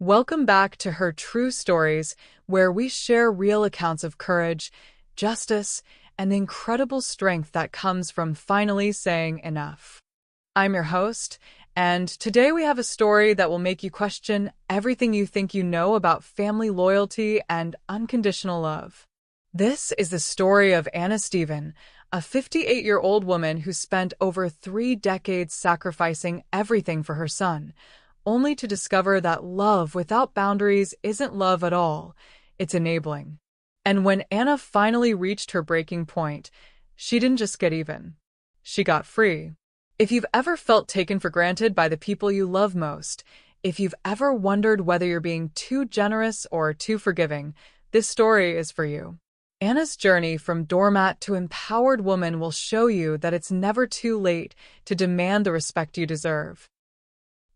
Welcome back to Her True Stories, where we share real accounts of courage, justice, and the incredible strength that comes from finally saying enough. I'm your host, and today we have a story that will make you question everything you think you know about family loyalty and unconditional love. This is the story of Anna Steven, a 58-year-old woman who spent over 3 decades sacrificing everything for her son, only to discover that love without boundaries isn't love at all, it's enabling. And when Anna finally reached her breaking point, she didn't just get even. She got free. If you've ever felt taken for granted by the people you love most, if you've ever wondered whether you're being too generous or too forgiving, this story is for you. Anna's journey from doormat to empowered woman will show you that it's never too late to demand the respect you deserve.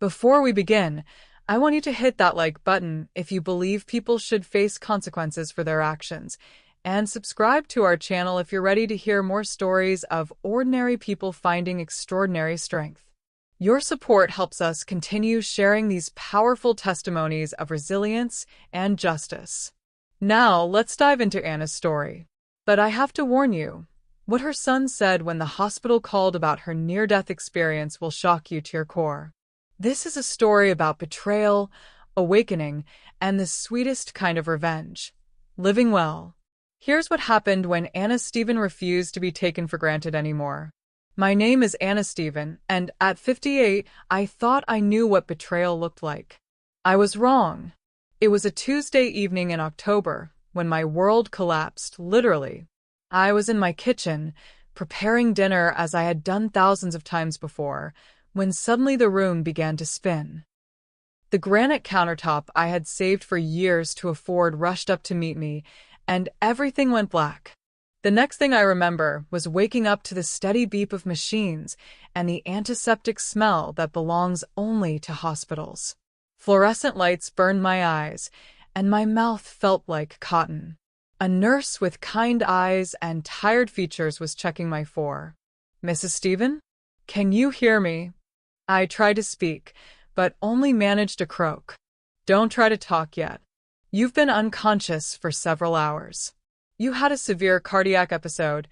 Before we begin, I want you to hit that like button if you believe people should face consequences for their actions, and subscribe to our channel if you're ready to hear more stories of ordinary people finding extraordinary strength. Your support helps us continue sharing these powerful testimonies of resilience and justice. Now, let's dive into Anna's story. But I have to warn you, what her son said when the hospital called about her near-death experience will shock you to your core. This is a story about betrayal, awakening, and the sweetest kind of revenge: living well. Here's what happened when Anna Steven refused to be taken for granted anymore. My name is Anna Steven, and at 58, I thought I knew what betrayal looked like. I was wrong. It was a Tuesday evening in October when my world collapsed, literally. I was in my kitchen, preparing dinner as I had done thousands of times before, when suddenly the room began to spin. The granite countertop I had saved for years to afford rushed up to meet me, and everything went black. The next thing I remember was waking up to the steady beep of machines and the antiseptic smell that belongs only to hospitals. Fluorescent lights burned my eyes, and my mouth felt like cotton. A nurse with kind eyes and tired features was checking my for. "Mrs. Steven? Can you hear me?" I tried to speak, but only managed to croak. "Don't try to talk yet. You've been unconscious for several hours. You had a severe cardiac episode.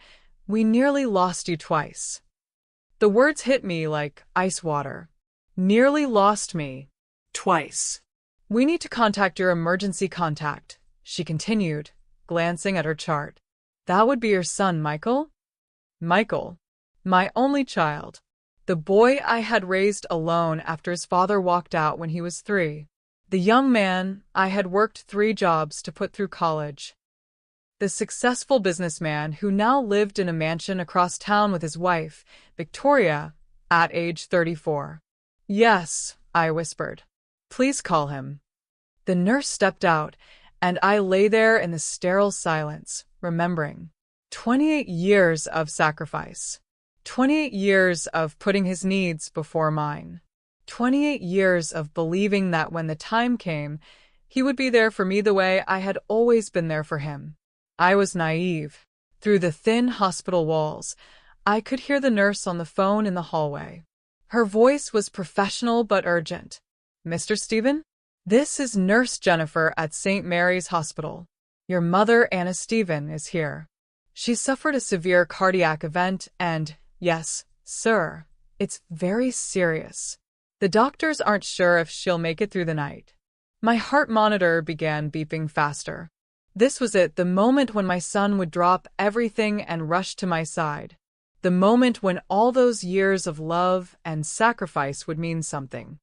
We nearly lost you twice." The words hit me like ice water. Nearly lost me. Twice. "We need to contact your emergency contact," she continued, glancing at her chart. "That would be your son, Michael?" Michael. My only child. The boy I had raised alone after his father walked out when he was 3. The young man I had worked 3 jobs to put through college. The successful businessman who now lived in a mansion across town with his wife, Victoria, at age 34. "Yes," I whispered. "Please call him." The nurse stepped out, and I lay there in the sterile silence, remembering 28 years of sacrifice. 28 years of putting his needs before mine. 28 years of believing that when the time came, he would be there for me the way I had always been there for him. I was naive. Through the thin hospital walls, I could hear the nurse on the phone in the hallway. Her voice was professional but urgent. "Mr. Steven? This is Nurse Jennifer at St. Mary's Hospital. Your mother, Anna Steven, is here. She suffered a severe cardiac event and, yes, sir, it's very serious. The doctors aren't sure if she'll make it through the night." My heart monitor began beeping faster. This was it, the moment when my son would drop everything and rush to my side. The moment when all those years of love and sacrifice would mean something.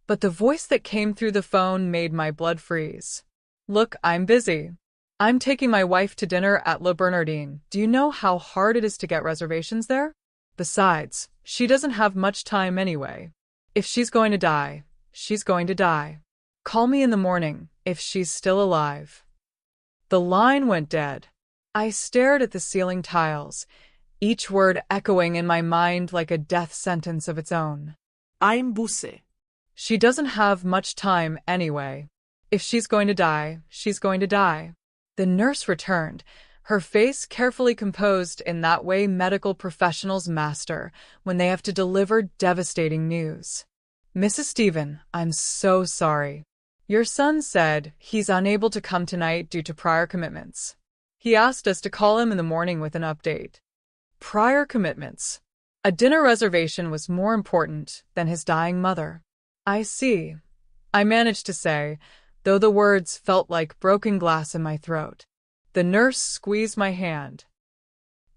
But the voice that came through the phone made my blood freeze. "Look, I'm busy. I'm taking my wife to dinner at Le Bernardin. Do you know how hard it is to get reservations there? Besides, she doesn't have much time anyway. If she's going to die, she's going to die. Call me in the morning, if she's still alive." The line went dead. I stared at the ceiling tiles, each word echoing in my mind like a death sentence of its own. I'm busy. She doesn't have much time anyway. If she's going to die, she's going to die. The nurse returned, her face carefully composed in that way medical professionals master when they have to deliver devastating news. "Mrs. Steven, I'm so sorry. Your son said he's unable to come tonight due to prior commitments. He asked us to call him in the morning with an update. Prior commitments. A dinner reservation was more important than his dying mother. I see, I managed to say, though the words felt like broken glass in my throat. The nurse squeezed my hand.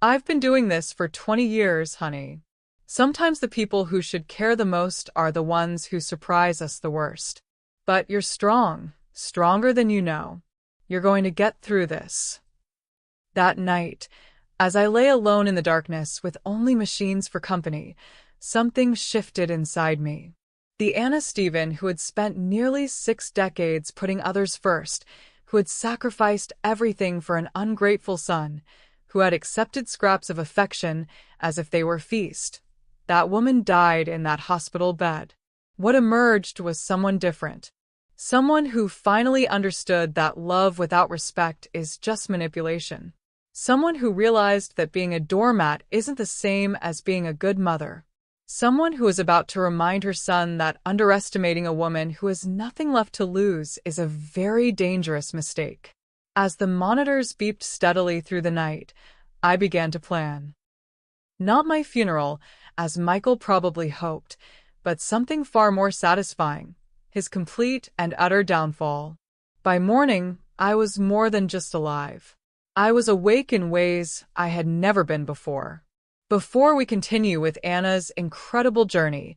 I've been doing this for 20 years, honey. Sometimes the people who should care the most are the ones who surprise us the worst. But you're strong, stronger than you know. You're going to get through this. That night, as I lay alone in the darkness with only machines for company, something shifted inside me. The Anna Steven who had spent nearly 6 decades putting others first, who had sacrificed everything for an ungrateful son, who had accepted scraps of affection as if they were feast. That woman died in that hospital bed. What emerged was someone different. Someone who finally understood that love without respect is just manipulation. Someone who realized that being a doormat isn't the same as being a good mother. Someone who is about to remind her son that underestimating a woman who has nothing left to lose is a very dangerous mistake. As the monitors beeped steadily through the night, I began to plan. Not my funeral, as Michael probably hoped, but something far more satisfying, his complete and utter downfall. By morning, I was more than just alive. I was awake in ways I had never been before. Before we continue with Anna's incredible journey,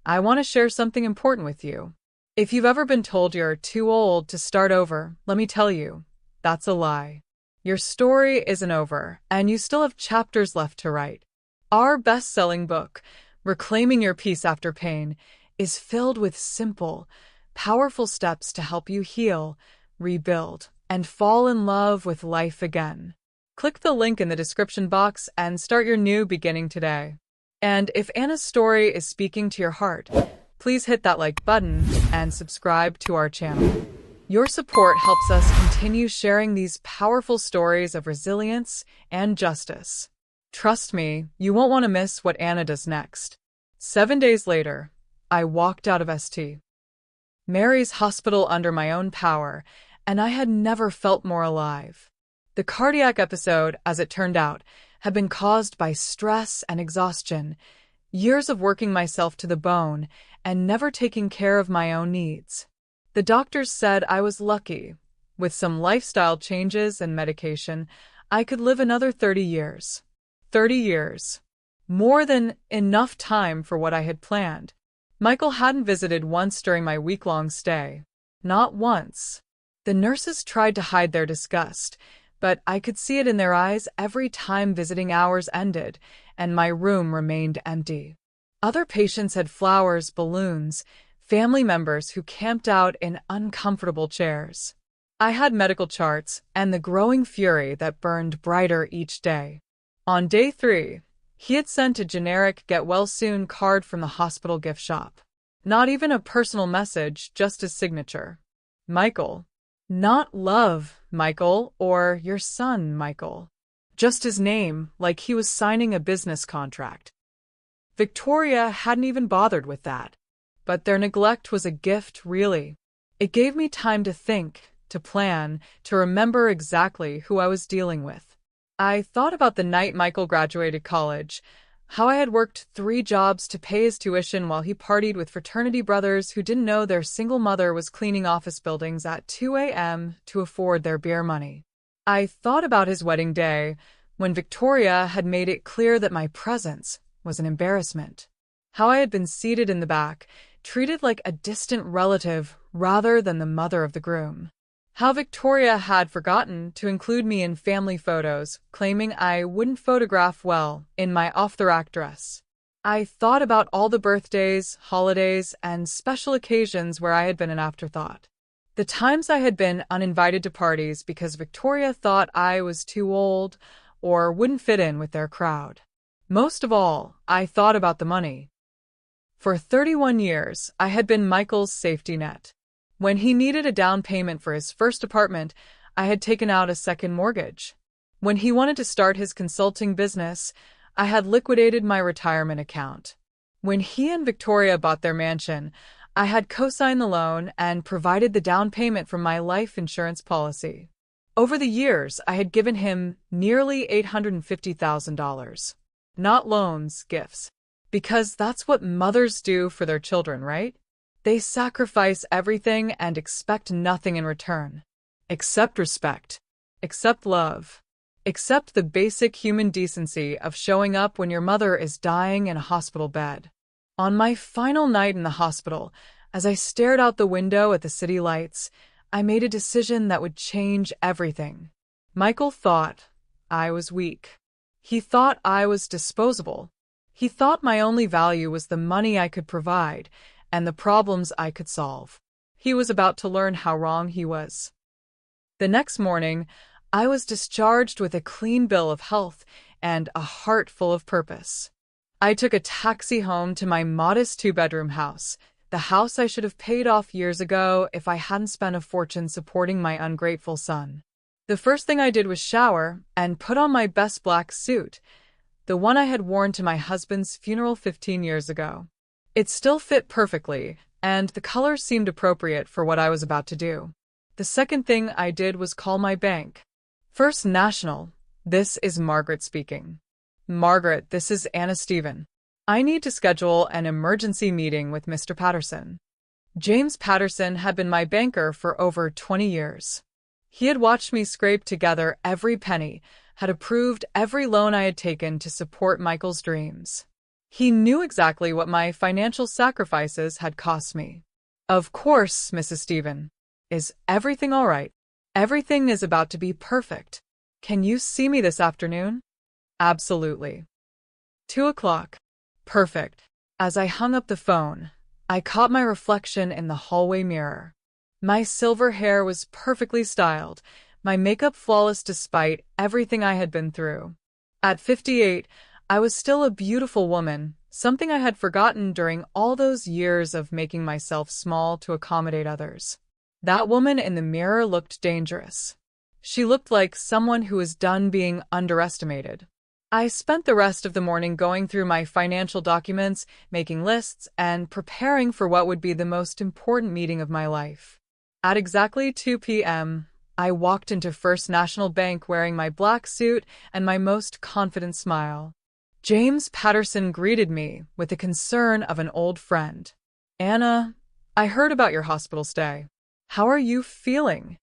I want to share something important with you. If you've ever been told you're too old to start over, let me tell you, that's a lie. Your story isn't over, and you still have chapters left to write. Our best-selling book, Reclaiming Your Peace After Pain, is filled with simple, powerful steps to help you heal, rebuild, and fall in love with life again. Click the link in the description box and start your new beginning today. And if Anna's story is speaking to your heart, please hit that like button and subscribe to our channel. Your support helps us continue sharing these powerful stories of resilience and justice. Trust me, you won't want to miss what Anna does next. 7 days later, I walked out of St. Mary's Hospital under my own power, and I had never felt more alive. The cardiac episode, as it turned out, had been caused by stress and exhaustion, years of working myself to the bone and never taking care of my own needs. The doctors said I was lucky. With some lifestyle changes and medication, I could live another 30 years. 30 years. More than enough time for what I had planned. Michael hadn't visited once during my week-long stay. Not once. The nurses tried to hide their disgust, but I could see it in their eyes every time visiting hours ended, and my room remained empty. Other patients had flowers, balloons, family members who camped out in uncomfortable chairs. I had medical charts and the growing fury that burned brighter each day. On day 3, he had sent a generic get-well-soon card from the hospital gift shop. Not even a personal message, just his signature. Michael. Not love, Michael, or your son, Michael. Just his name, like he was signing a business contract. Victoria hadn't even bothered with that. But their neglect was a gift, really. It gave me time to think, to plan, to remember exactly who I was dealing with. I thought about the night Michael graduated college, how I had worked 3 jobs to pay his tuition while he partied with fraternity brothers who didn't know their single mother was cleaning office buildings at 2 a.m. to afford their beer money. I thought about his wedding day, when Victoria had made it clear that my presence was an embarrassment. How I had been seated in the back, treated like a distant relative rather than the mother of the groom. How Victoria had forgotten to include me in family photos, claiming I wouldn't photograph well in my off-the-rack dress. I thought about all the birthdays, holidays, and special occasions where I had been an afterthought. The times I had been uninvited to parties because Victoria thought I was too old or wouldn't fit in with their crowd. Most of all, I thought about the money. For 31 years, I had been Michael's safety net. When he needed a down payment for his first apartment, I had taken out a second mortgage. When he wanted to start his consulting business, I had liquidated my retirement account. When he and Victoria bought their mansion, I had co-signed the loan and provided the down payment from my life insurance policy. Over the years, I had given him nearly $850,000. Not loans, gifts. Because that's what mothers do for their children, right? They sacrifice everything and expect nothing in return. Except respect. Except love. Except the basic human decency of showing up when your mother is dying in a hospital bed. On my final night in the hospital, as I stared out the window at the city lights, I made a decision that would change everything. Michael thought I was weak. He thought I was disposable. He thought my only value was the money I could provide and the problems I could solve. He was about to learn how wrong he was. The next morning, I was discharged with a clean bill of health and a heart full of purpose. I took a taxi home to my modest two-bedroom house, the house I should have paid off years ago if I hadn't spent a fortune supporting my ungrateful son. The first thing I did was shower and put on my best black suit, the one I had worn to my husband's funeral 15 years ago. It still fit perfectly, and the color seemed appropriate for what I was about to do. The second thing I did was call my bank. First National, this is Margaret speaking. Margaret, this is Anna Stephen. I need to schedule an emergency meeting with Mr. Patterson. James Patterson had been my banker for over 20 years. He had watched me scrape together every penny, had approved every loan I had taken to support Michael's dreams. He knew exactly what my financial sacrifices had cost me. Of course, Mrs. Stephen. Is everything all right? Everything is about to be perfect. Can you see me this afternoon? Absolutely. 2:00. Perfect. As I hung up the phone, I caught my reflection in the hallway mirror. My silver hair was perfectly styled, my makeup flawless despite everything I had been through. At 58, I was still a beautiful woman, something I had forgotten during all those years of making myself small to accommodate others. That woman in the mirror looked dangerous. She looked like someone who was done being underestimated. I spent the rest of the morning going through my financial documents, making lists, and preparing for what would be the most important meeting of my life. At exactly 2 p.m., I walked into First National Bank wearing my black suit and my most confident smile. James Patterson greeted me with the concern of an old friend. Anna, I heard about your hospital stay. How are you feeling?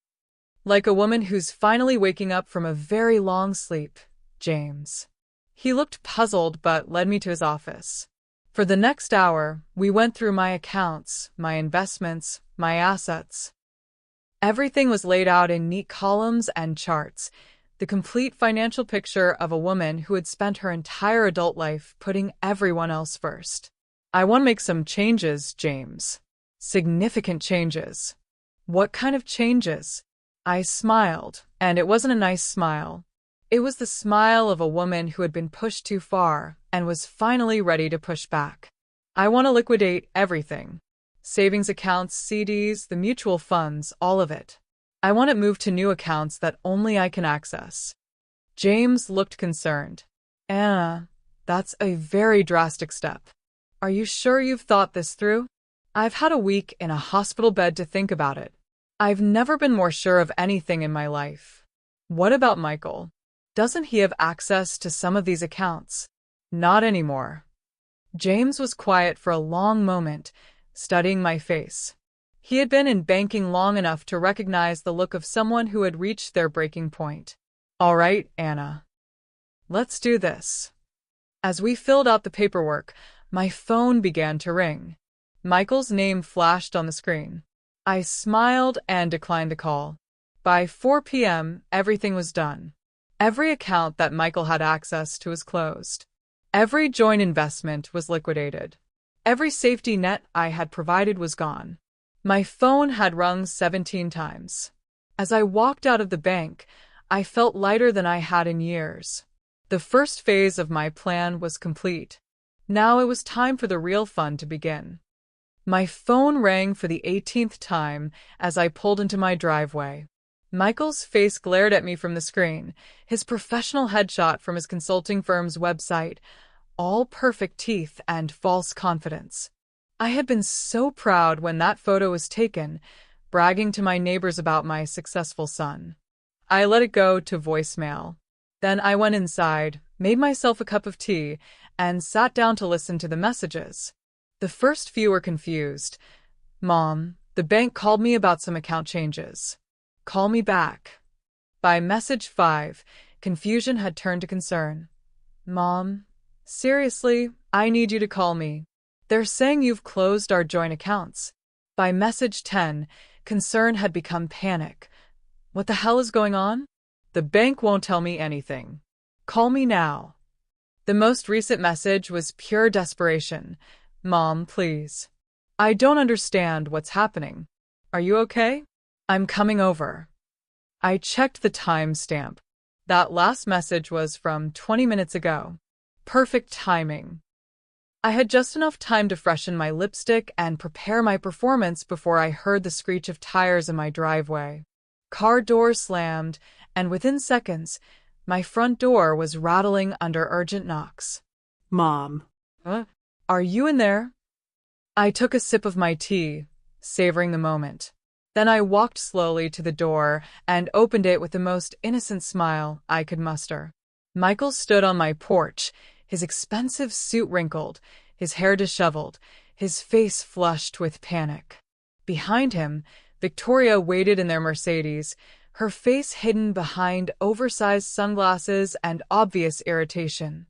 Like a woman who's finally waking up from a very long sleep, James. He looked puzzled but led me to his office. For the next hour, we went through my accounts, my investments, my assets. Everything was laid out in neat columns and charts, the complete financial picture of a woman who had spent her entire adult life putting everyone else first. I want to make some changes, James. Significant changes. What kind of changes? I smiled, and it wasn't a nice smile. It was the smile of a woman who had been pushed too far and was finally ready to push back. I want to liquidate everything. Savings accounts, CDs, the mutual funds, all of it. I want it moved to new accounts that only I can access. James looked concerned. Anna, that's a very drastic step. Are you sure you've thought this through? I've had a week in a hospital bed to think about it. I've never been more sure of anything in my life. What about Michael? Doesn't he have access to some of these accounts? Not anymore. James was quiet for a long moment, studying my face. He had been in banking long enough to recognize the look of someone who had reached their breaking point. All right, Anna. Let's do this. As we filled out the paperwork, my phone began to ring. Michael's name flashed on the screen. I smiled and declined the call. By 4 p.m., everything was done. Every account that Michael had access to was closed. Every joint investment was liquidated. Every safety net I had provided was gone. My phone had rung 17 times. As I walked out of the bank, I felt lighter than I had in years. The first phase of my plan was complete. Now it was time for the real fun to begin. My phone rang for the 18th time as I pulled into my driveway. Michael's face glared at me from the screen, his professional headshot from his consulting firm's website, all perfect teeth and false confidence. I had been so proud when that photo was taken, bragging to my neighbors about my successful son. I let it go to voicemail. Then I went inside, made myself a cup of tea, and sat down to listen to the messages. The first few were confused. Mom, the bank called me about some account changes. Call me back. By message 5, confusion had turned to concern. Mom, seriously, I need you to call me. They're saying you've closed our joint accounts. By message 10, concern had become panic. What the hell is going on? The bank won't tell me anything. Call me now. The most recent message was pure desperation. Mom, please. I don't understand what's happening. Are you okay? I'm coming over. I checked the timestamp. That last message was from 20 minutes ago. Perfect timing. I had just enough time to freshen my lipstick and prepare my performance before I heard the screech of tires in my driveway. Car doors slammed, and within seconds, my front door was rattling under urgent knocks. Mom. Are you in there? I took a sip of my tea, savoring the moment. Then I walked slowly to the door and opened it with the most innocent smile I could muster. Michael stood on my porch, his expensive suit wrinkled, his hair disheveled, his face flushed with panic. Behind him, Victoria waited in their Mercedes, her face hidden behind oversized sunglasses and obvious irritation.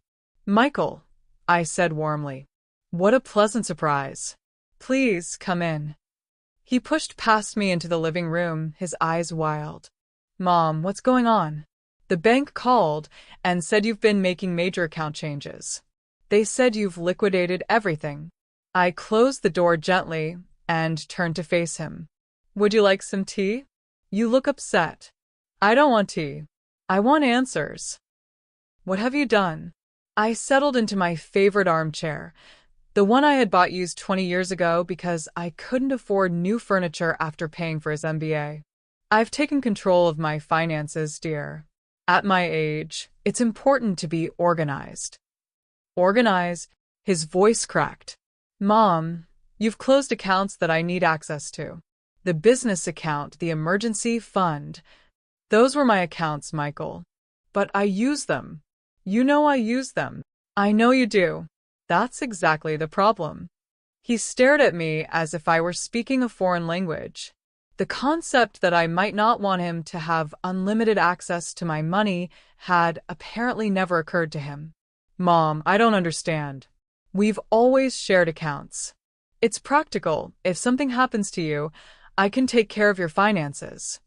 Michael, I said warmly. What a pleasant surprise. Please come in. He pushed past me into the living room, his eyes wild. Mom, what's going on? The bank called and said you've been making major account changes. They said you've liquidated everything. I closed the door gently and turned to face him. Would you like some tea? You look upset. I don't want tea. I want answers. What have you done? I settled into my favorite armchair, the one I had bought used 20 years ago because I couldn't afford new furniture after paying for his MBA. I've taken control of my finances, dear. At my age, it's important to be organized. Organize? His voice cracked. Mom, you've closed accounts that I need access to. The business account, the emergency fund. Those were my accounts, Michael. But I use them. You know I use them. I know you do. That's exactly the problem. He stared at me as if I were speaking a foreign language. The concept that I might not want him to have unlimited access to my money had apparently never occurred to him. Mom, I don't understand. We've always shared accounts. It's practical. If something happens to you, I can take care of your finances.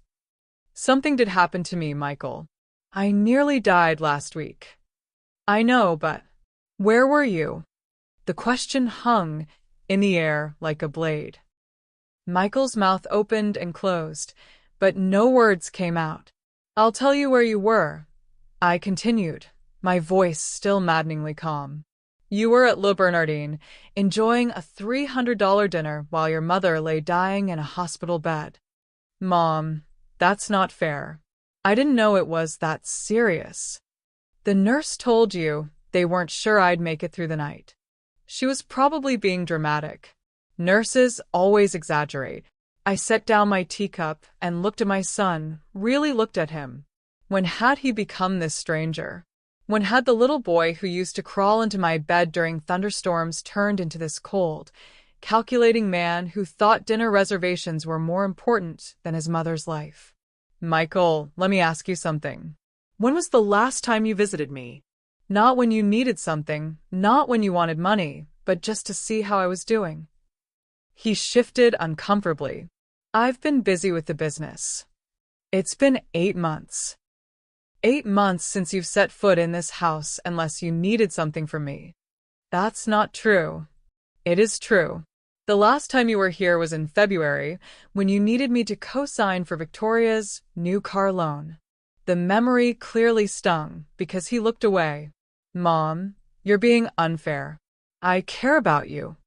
Something did happen to me, Michael. I nearly died last week. I know, but where were you? The question hung in the air like a blade. Michael's mouth opened and closed, but no words came out. I'll tell you where you were, I continued, my voice still maddeningly calm. You were at Le Bernardin, enjoying a $300 dinner while your mother lay dying in a hospital bed. Mom, that's not fair. I didn't know it was that serious. The nurse told you they weren't sure I'd make it through the night. She was probably being dramatic. Nurses always exaggerate. I set down my teacup and looked at my son, really looked at him. When had he become this stranger? When had the little boy who used to crawl into my bed during thunderstorms turned into this cold, calculating man who thought dinner reservations were more important than his mother's life? Michael, let me ask you something. When was the last time you visited me? Not when you needed something, not when you wanted money, but just to see how I was doing. He shifted uncomfortably. I've been busy with the business. It's been 8 months. 8 months since you've set foot in this house unless you needed something from me. That's not true. It is true. The last time you were here was in February, when you needed me to co-sign for Victoria's new car loan. The memory clearly stung because he looked away. Mom, you're being unfair. I care about you.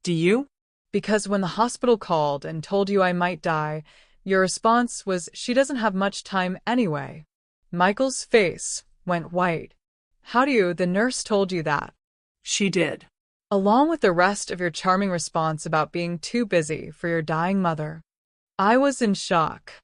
Do you? Because when the hospital called and told you I might die, your response was she doesn't have much time anyway. Michael's face went white. How do you? The nurse told you that. She did. along with the rest of your charming response about being too busy for your dying mother. I was in shock.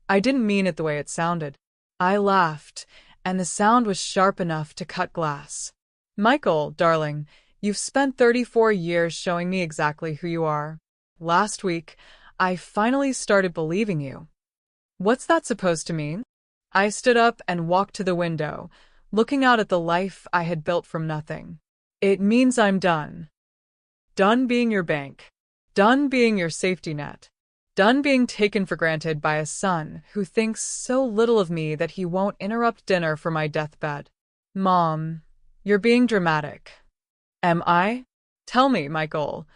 I didn't mean it the way it sounded. I laughed, and the sound was sharp enough to cut glass. Michael, darling, you've spent 34 years showing me exactly who you are. Last week, I finally started believing you. What's that supposed to mean? I stood up and walked to the window, looking out at the life I had built from nothing. It means I'm done. Done being your bank. Done being your safety net. Done being taken for granted by a son who thinks so little of me that he won't interrupt dinner for my deathbed. Mom, you're being dramatic. Am I? Tell me, Michael,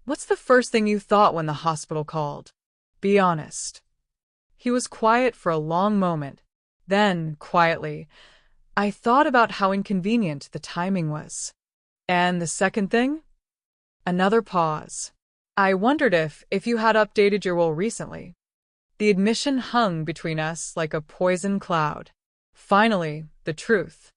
what's the first thing you thought when the hospital called? Be honest. He was quiet for a long moment. Then, quietly, I thought about how inconvenient the timing was. And the second thing? Another pause. I wondered if you had updated your will recently. The admission hung between us like a poison cloud. Finally, the truth.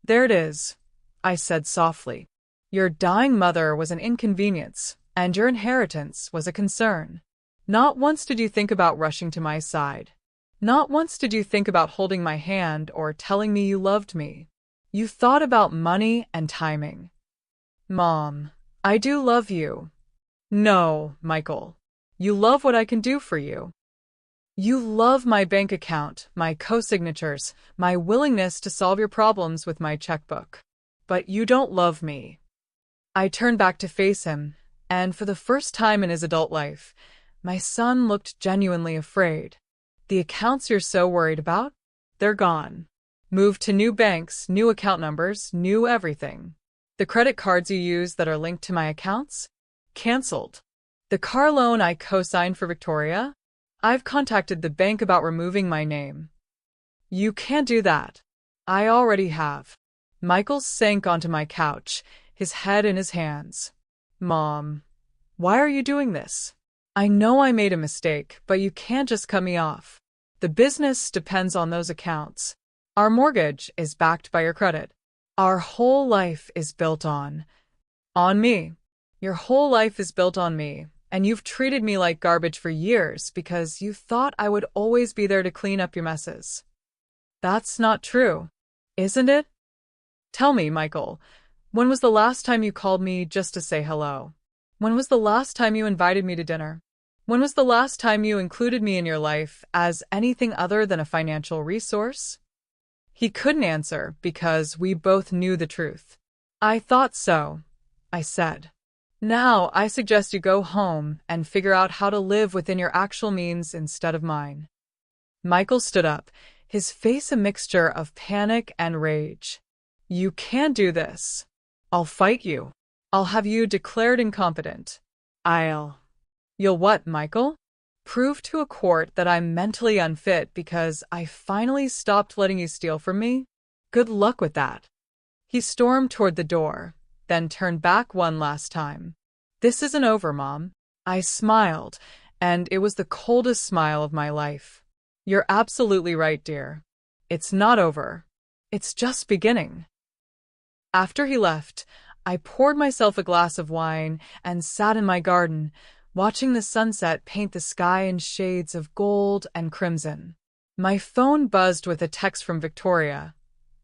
There it is, I said softly. Your dying mother was an inconvenience, and your inheritance was a concern. Not once did you think about rushing to my side. Not once did you think about holding my hand or telling me you loved me. You thought about money and timing. Mom, I do love you. No, Michael. You love what I can do for you. You love my bank account, my co-signatures, my willingness to solve your problems with my checkbook. But you don't love me. I turned back to face him, and for the first time in his adult life, my son looked genuinely afraid. The accounts you're so worried about? They're gone. Moved to new banks, new account numbers, new everything. The credit cards you use that are linked to my accounts? Cancelled. The car loan I co-signed for Victoria? I've contacted the bank about removing my name. You can't do that. I already have. Michael sank onto my couch, his head in his hands. Mom, why are you doing this? I know I made a mistake, but you can't just cut me off. The business depends on those accounts. Our mortgage is backed by your credit. Our whole life is built on me. Your whole life is built on me, and you've treated me like garbage for years because you thought I would always be there to clean up your messes. That's not true, isn't it? Tell me, Michael, when was the last time you called me just to say hello? When was the last time you invited me to dinner? When was the last time you included me in your life as anything other than a financial resource? He couldn't answer because we both knew the truth. I thought so, I said. Now I suggest you go home and figure out how to live within your actual means instead of mine. Michael stood up, his face a mixture of panic and rage. You can't do this. I'll fight you. I'll have you declared incompetent. You'll what, Michael? Prove to a court that I'm mentally unfit because I finally stopped letting you steal from me? Good luck with that. He stormed toward the door, then turned back one last time. This isn't over, Mom. I smiled, and it was the coldest smile of my life. You're absolutely right, dear. It's not over. It's just beginning. After he left, I poured myself a glass of wine and sat in my garden, watching the sunset paint the sky in shades of gold and crimson. My phone buzzed with a text from Victoria.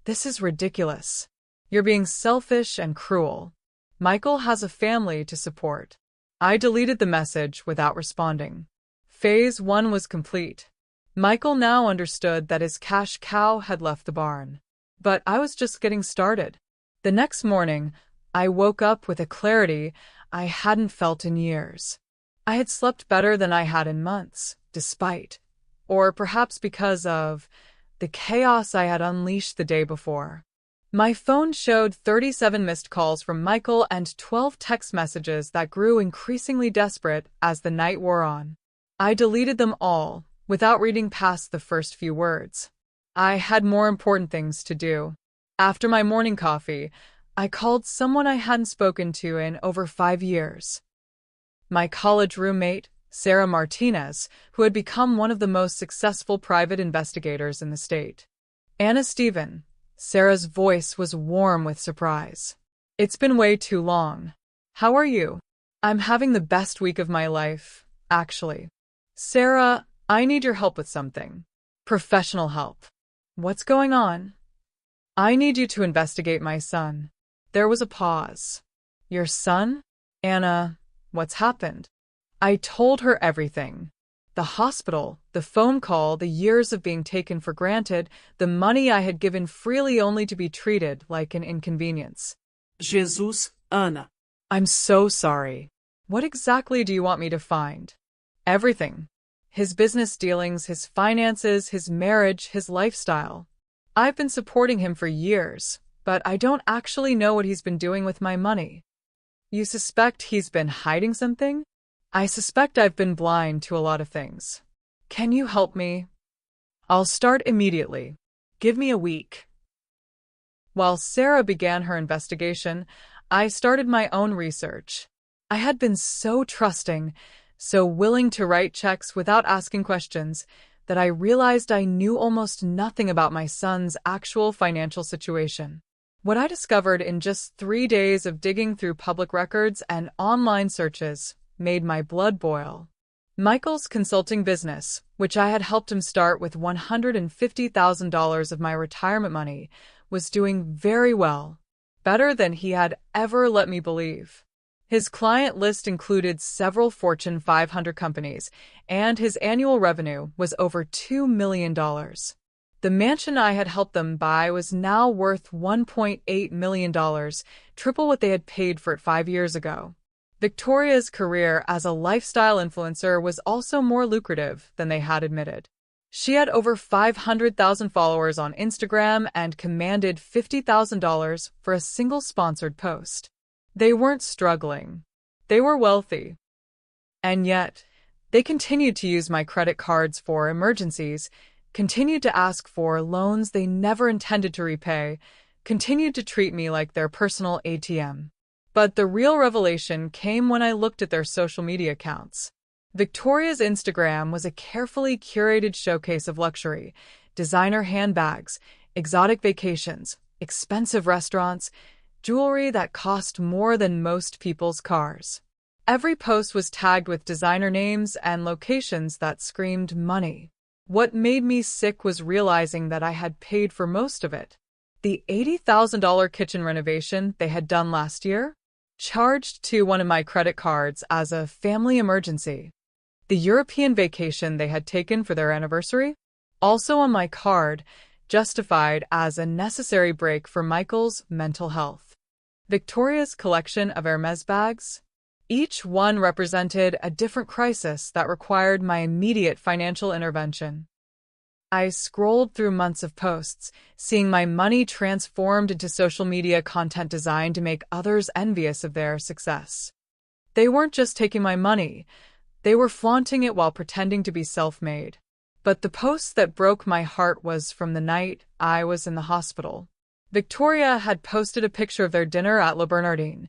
This is ridiculous. You're being selfish and cruel. Michael has a family to support. I deleted the message without responding. Phase 1 was complete. Michael now understood that his cash cow had left the barn. But I was just getting started. The next morning, I woke up with a clarity I hadn't felt in years. I had slept better than I had in months, despite, or perhaps because of, the chaos I had unleashed the day before. My phone showed 37 missed calls from Michael and 12 text messages that grew increasingly desperate as the night wore on. I deleted them all, without reading past the first few words. I had more important things to do. After my morning coffee, I called someone I hadn't spoken to in over 5 years. My college roommate, Sarah Martinez, who had become one of the most successful private investigators in the state. Anna Stephen. Sarah's voice was warm with surprise. It's been way too long. How are you? I'm having the best week of my life, actually. Sarah, I need your help with something. Professional help. What's going on? I need you to investigate my son. There was a pause. Your son? Anna, what's happened? I told her everything. The hospital, the phone call, the years of being taken for granted, the money I had given freely only to be treated like an inconvenience. Jesus, Ana. I'm so sorry. What exactly do you want me to find? Everything. His business dealings, his finances, his marriage, his lifestyle. I've been supporting him for years, but I don't actually know what he's been doing with my money. You suspect he's been hiding something? I suspect I've been blind to a lot of things. Can you help me? I'll start immediately. Give me a week. While Sarah began her investigation, I started my own research. I had been so trusting, so willing to write checks without asking questions, that I realized I knew almost nothing about my son's actual financial situation. What I discovered in just 3 days of digging through public records and online searches made my blood boil. Michael's consulting business, which I had helped him start with $150,000 of my retirement money, was doing very well, better than he had ever let me believe. His client list included several Fortune 500 companies, and his annual revenue was over $2 million. The mansion I had helped them buy was now worth $1.8 million, triple what they had paid for it 5 years ago. Victoria's career as a lifestyle influencer was also more lucrative than they had admitted. She had over 500,000 followers on Instagram and commanded $50,000 for a single sponsored post. They weren't struggling. They were wealthy. And yet, they continued to use my credit cards for emergencies, continued to ask for loans they never intended to repay, continued to treat me like their personal ATM. But the real revelation came when I looked at their social media accounts. Victoria's Instagram was a carefully curated showcase of luxury, designer handbags, exotic vacations, expensive restaurants, jewelry that cost more than most people's cars. Every post was tagged with designer names and locations that screamed money. What made me sick was realizing that I had paid for most of it. The $80,000 kitchen renovation they had done last year, charged to one of my credit cards as a family emergency. The European vacation they had taken for their anniversary, also on my card, justified as a necessary break for Michael's mental health. Victoria's collection of Hermès bags, each one represented a different crisis that required my immediate financial intervention. I scrolled through months of posts, seeing my money transformed into social media content designed to make others envious of their success. They weren't just taking my money, they were flaunting it while pretending to be self-made. But the post that broke my heart was from the night I was in the hospital. Victoria had posted a picture of their dinner at Le Bernardin,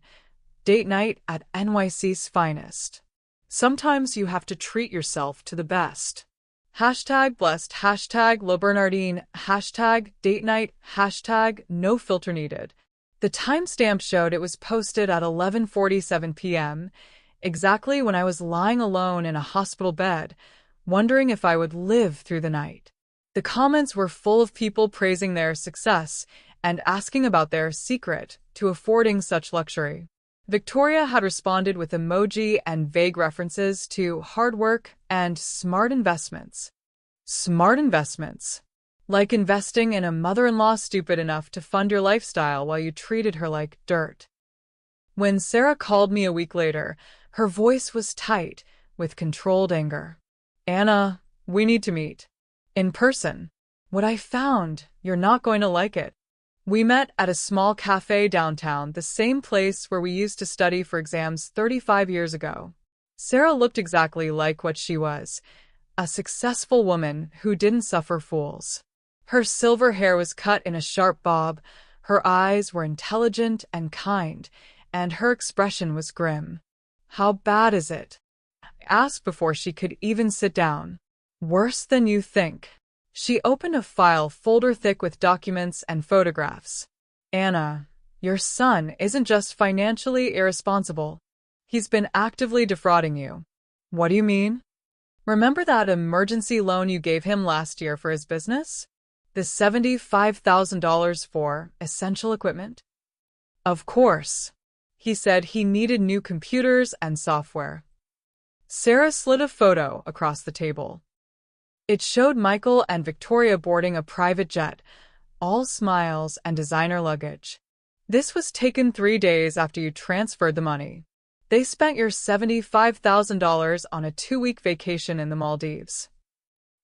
date night at NYC's finest. Sometimes you have to treat yourself to the best. #blessed, #Le Bernardin, #date night, #no filter needed. The timestamp showed it was posted at 11:47 p.m., exactly when I was lying alone in a hospital bed, wondering if I would live through the night. The comments were full of people praising their success and asking about their secret to affording such luxury. Victoria had responded with emoji and vague references to hard work and smart investments. Smart investments. Like investing in a mother-in-law stupid enough to fund your lifestyle while you treated her like dirt. When Sarah called me a week later, her voice was tight, with controlled anger. Anna, we need to meet. In person. What I found, you're not going to like it. We met at a small cafe downtown, the same place where we used to study for exams 35 years ago. Sarah looked exactly like what she was, a successful woman who didn't suffer fools. Her silver hair was cut in a sharp bob, her eyes were intelligent and kind, and her expression was grim. How bad is it? I asked before she could even sit down. Worse than you think. She opened a file folder thick with documents and photographs. Anna, Your son isn't just financially irresponsible. He's been actively defrauding you. What do you mean? Remember that emergency loan you gave him last year for his business? The $75,000 for essential equipment? Of course. He said he needed new computers and software. Sarah slid a photo across the table. It showed Michael and Victoria boarding a private jet, all smiles and designer luggage. This was taken 3 days after you transferred the money. They spent your $75,000 on a 2-week vacation in the Maldives.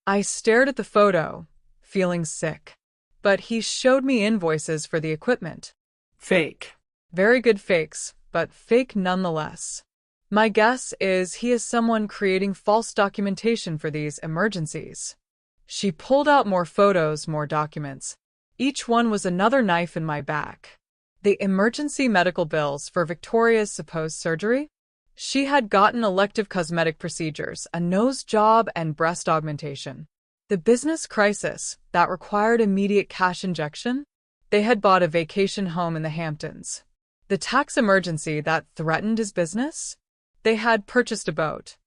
I stared at the photo, feeling sick. But he showed me invoices for the equipment. Fake. Very good fakes, but fake nonetheless. My guess is he is someone creating false documentation for these emergencies. She pulled out more photos, more documents. Each one was another knife in my back. The emergency medical bills for Victoria's supposed surgery? She had gotten elective cosmetic procedures, a nose job, and breast augmentation. The business crisis that required immediate cash injection? They had bought a vacation home in the Hamptons. The tax emergency that threatened his business? They had purchased a boat.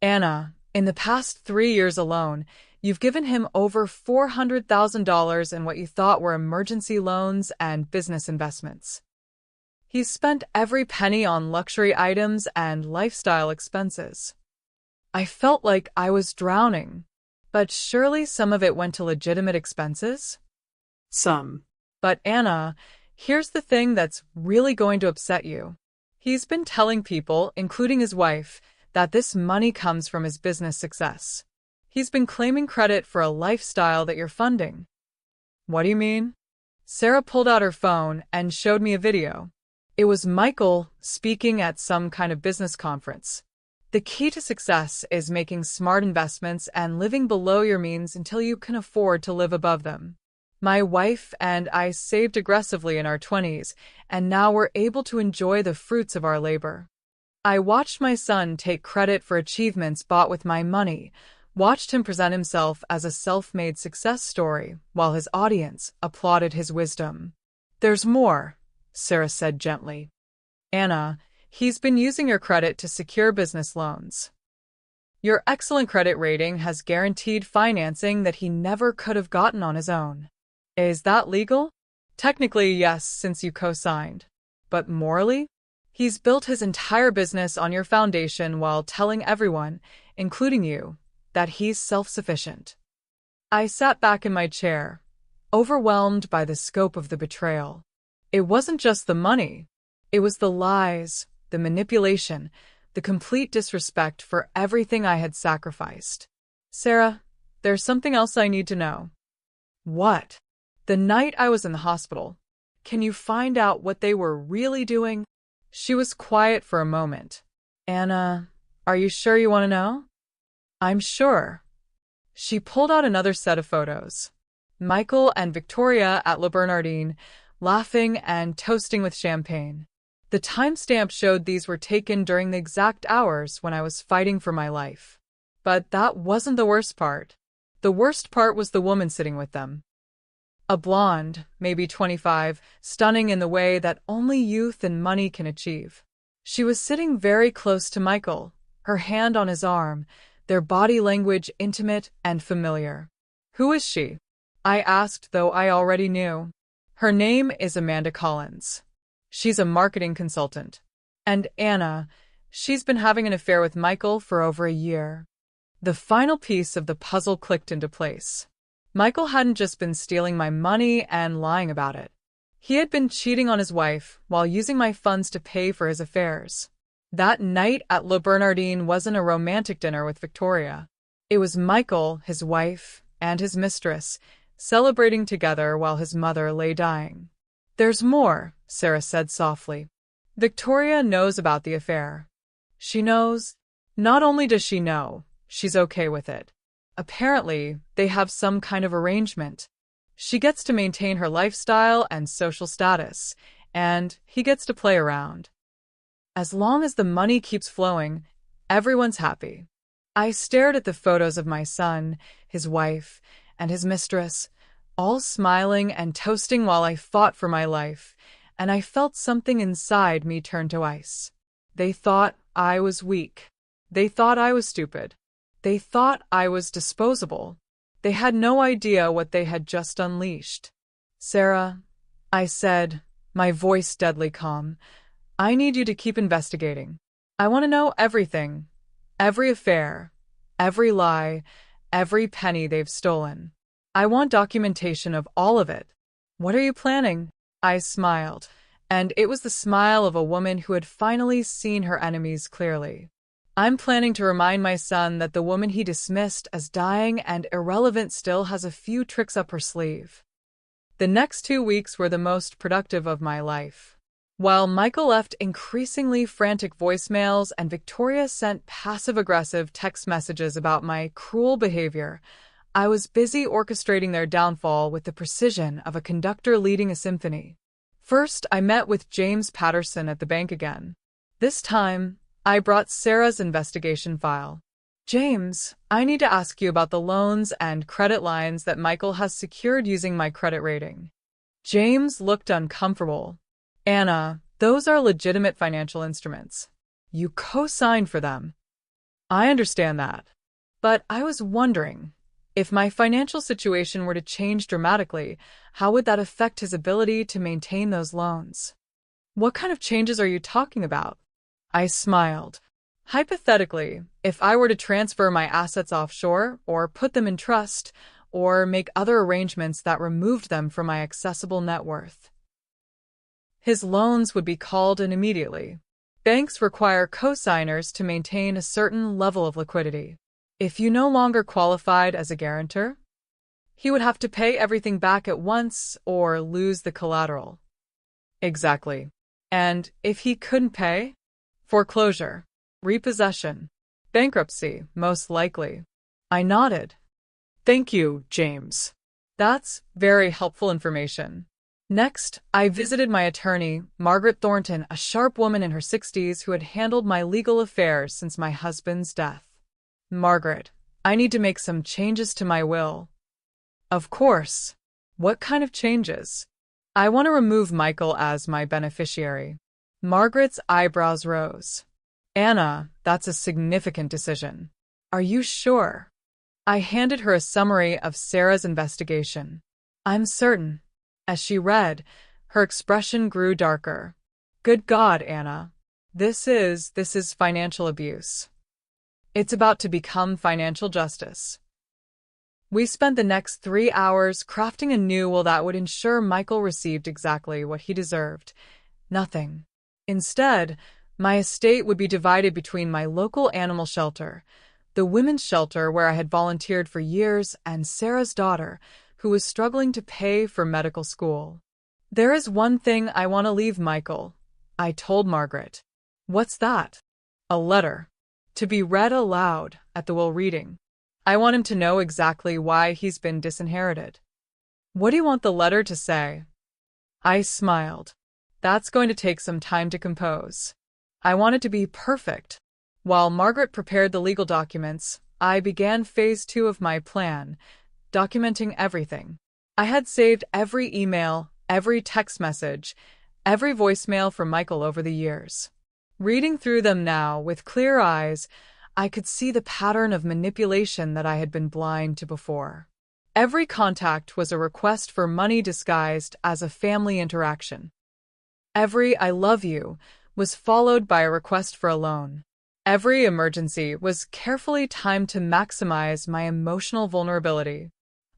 Anna, in the past 3 years alone, you've given him over $400,000 in what you thought were emergency loans and business investments. He's spent every penny on luxury items and lifestyle expenses. I felt like I was drowning, but surely some of it went to legitimate expenses? Some. But Anna, here's the thing that's really going to upset you. He's been telling people, including his wife, that this money comes from his business success. He's been claiming credit for a lifestyle that you're funding. What do you mean? Sarah pulled out her phone and showed me a video. It was Michael speaking at some kind of business conference. The key to success is making smart investments and living below your means until you can afford to live above them. My wife and I saved aggressively in our 20s, and now we're able to enjoy the fruits of our labor. I watched my son take credit for achievements bought with my money, watched him present himself as a self-made success story, while his audience applauded his wisdom. There's more, Sarah said gently. Anna, he's been using your credit to secure business loans. Your excellent credit rating has guaranteed financing that he never could have gotten on his own. Is that legal? Technically, yes, since you co-signed. But morally? He's built his entire business on your foundation while telling everyone, including you, that he's self-sufficient. I sat back in my chair, overwhelmed by the scope of the betrayal. It wasn't just the money. It was the lies, the manipulation, the complete disrespect for everything I had sacrificed. Sarah, there's something else I need to know. What? The night I was in the hospital. Can you find out what they were really doing? She was quiet for a moment. Anna, are you sure you want to know? I'm sure. She pulled out another set of photos. Michael and Victoria at Le Bernardin, laughing and toasting with champagne. The timestamp showed these were taken during the exact hours when I was fighting for my life. But that wasn't the worst part. The worst part was the woman sitting with them. A blonde, maybe 25, stunning in the way that only youth and money can achieve. She was sitting very close to Michael, her hand on his arm, their body language intimate and familiar. Who is she? I asked, though I already knew. Her name is Amanda Collins. She's a marketing consultant. And Anna, she's been having an affair with Michael for over a year. The final piece of the puzzle clicked into place. Michael hadn't just been stealing my money and lying about it. He had been cheating on his wife while using my funds to pay for his affairs. That night at Le Bernardin wasn't a romantic dinner with Victoria. It was Michael, his wife, and his mistress, celebrating together while his mother lay dying. There's more, Sarah said softly. Victoria knows about the affair. She knows. Not only does she know, she's okay with it. Apparently, they have some kind of arrangement. She gets to maintain her lifestyle and social status, and he gets to play around. As long as the money keeps flowing, everyone's happy. I stared at the photos of my son, his wife, and his mistress, all smiling and toasting while I fought for my life, and I felt something inside me turn to ice. They thought I was weak. They thought I was stupid. They thought I was disposable. They had no idea what they had just unleashed. Sarah, I said, my voice deadly calm, I need you to keep investigating. I want to know everything. Every affair. Every lie. Every penny they've stolen. I want documentation of all of it. What are you planning? I smiled, and it was the smile of a woman who had finally seen her enemies clearly. I'm planning to remind my son that the woman he dismissed as dying and irrelevant still has a few tricks up her sleeve. The next 2 weeks were the most productive of my life. While Michael left increasingly frantic voicemails and Victoria sent passive-aggressive text messages about my cruel behavior, I was busy orchestrating their downfall with the precision of a conductor leading a symphony. First, I met with James Patterson at the bank again. This time, I brought Sarah's investigation file. James, I need to ask you about the loans and credit lines that Michael has secured using my credit rating. James looked uncomfortable. Anna, those are legitimate financial instruments. You co-signed for them. I understand that. But I was wondering, if my financial situation were to change dramatically, how would that affect his ability to maintain those loans? What kind of changes are you talking about? I smiled. Hypothetically, if I were to transfer my assets offshore, or put them in trust, or make other arrangements that removed them from my accessible net worth, his loans would be called in immediately. Banks require co-signers to maintain a certain level of liquidity. If you no longer qualified as a guarantor, he would have to pay everything back at once or lose the collateral. Exactly. And if he couldn't pay? Foreclosure, repossession, bankruptcy, most likely. I nodded. Thank you, James. That's very helpful information. Next, I visited my attorney, Margaret Thornton, a sharp woman in her 60s who had handled my legal affairs since my husband's death. Margaret, I need to make some changes to my will. Of course. What kind of changes? I want to remove Michael as my beneficiary. Margaret's eyebrows rose. Anna, that's a significant decision. Are you sure? I handed her a summary of Sarah's investigation. I'm certain. As she read, her expression grew darker. Good God, Anna. This is financial abuse. It's about to become financial justice. We spent the next 3 hours crafting a new will that would ensure Michael received exactly what he deserved. Nothing. Instead, my estate would be divided between my local animal shelter, the women's shelter where I had volunteered for years, and Sarah's daughter, who was struggling to pay for medical school. There is one thing I want to leave Michael, I told Margaret. What's that? A letter. To be read aloud at the will reading. I want him to know exactly why he's been disinherited. What do you want the letter to say? I smiled. That's going to take some time to compose. I want it to be perfect. While Margaret prepared the legal documents, I began phase 2 of my plan, documenting everything. I had saved every email, every text message, every voicemail from Michael over the years. Reading through them now with clear eyes, I could see the pattern of manipulation that I had been blind to before. Every contact was a request for money disguised as a family interaction. Every "I love you" was followed by a request for a loan. Every emergency was carefully timed to maximize my emotional vulnerability.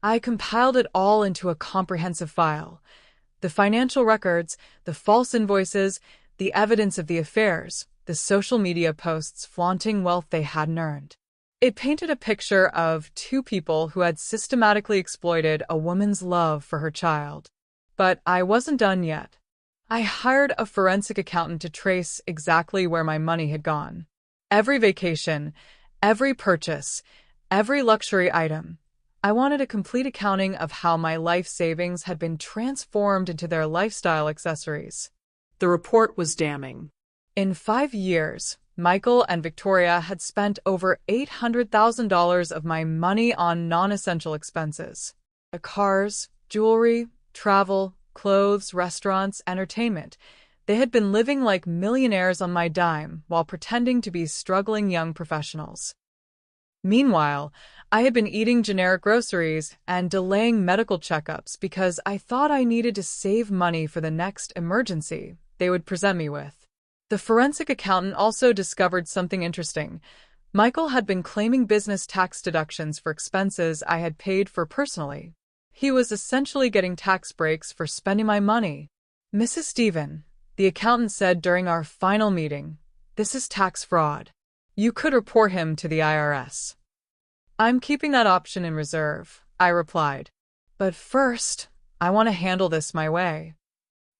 I compiled it all into a comprehensive file. The financial records, the false invoices, the evidence of the affairs, the social media posts flaunting wealth they hadn't earned. It painted a picture of 2 people who had systematically exploited a woman's love for her child. But I wasn't done yet. I hired a forensic accountant to trace exactly where my money had gone. Every vacation, every purchase, every luxury item. I wanted a complete accounting of how my life savings had been transformed into their lifestyle accessories. The report was damning. In 5 years, Michael and Victoria had spent over $800,000 of my money on non-essential expenses. Cars, jewelry, travel, clothes, restaurants, entertainment. They had been living like millionaires on my dime while pretending to be struggling young professionals. Meanwhile, I had been eating generic groceries and delaying medical checkups because I thought I needed to save money for the next emergency they would present me with. The forensic accountant also discovered something interesting. Michael had been claiming business tax deductions for expenses I had paid for personally. He was essentially getting tax breaks for spending my money. "Mrs. Stephen," the accountant said during our final meeting, "this is tax fraud. You could report him to the IRS." "I'm keeping that option in reserve," I replied. "But first, I want to handle this my way."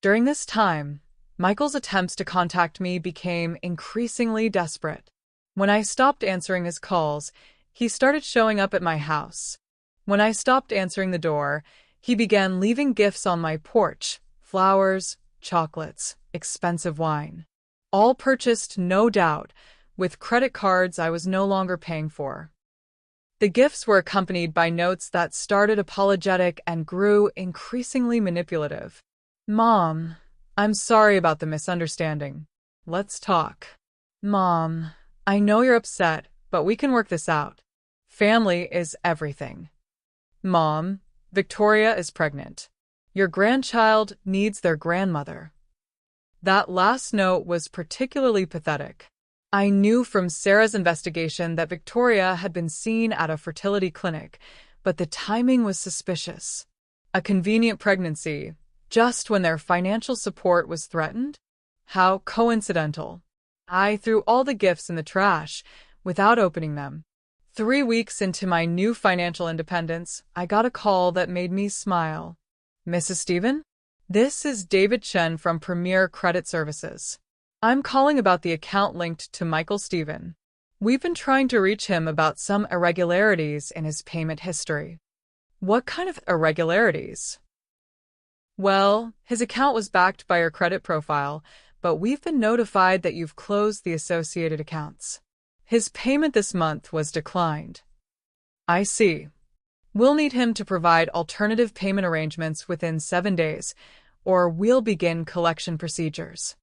During this time, Michael's attempts to contact me became increasingly desperate. When I stopped answering his calls, he started showing up at my house. When I stopped answering the door, he began leaving gifts on my porch: flowers, chocolates, expensive wine. All purchased, no doubt, with credit cards I was no longer paying for. The gifts were accompanied by notes that started apologetic and grew increasingly manipulative. "Mom, I'm sorry about the misunderstanding. Let's talk. Mom, I know you're upset, but we can work this out. Family is everything. Mom, Victoria is pregnant. Your grandchild needs their grandmother." That last note was particularly pathetic. I knew from Sarah's investigation that Victoria had been seen at a fertility clinic, but the timing was suspicious. A convenient pregnancy, just when their financial support was threatened? How coincidental. I threw all the gifts in the trash without opening them. 3 weeks into my new financial independence, I got a call that made me smile. "Mrs. Stephen? This is David Chen from Premier Credit Services. I'm calling about the account linked to Michael Stephen. We've been trying to reach him about some irregularities in his payment history." "What kind of irregularities?" "Well, his account was backed by your credit profile, but we've been notified that you've closed the associated accounts. His payment this month was declined." "I see. We'll need him to provide alternative payment arrangements within 7 days, or we'll begin collection procedures."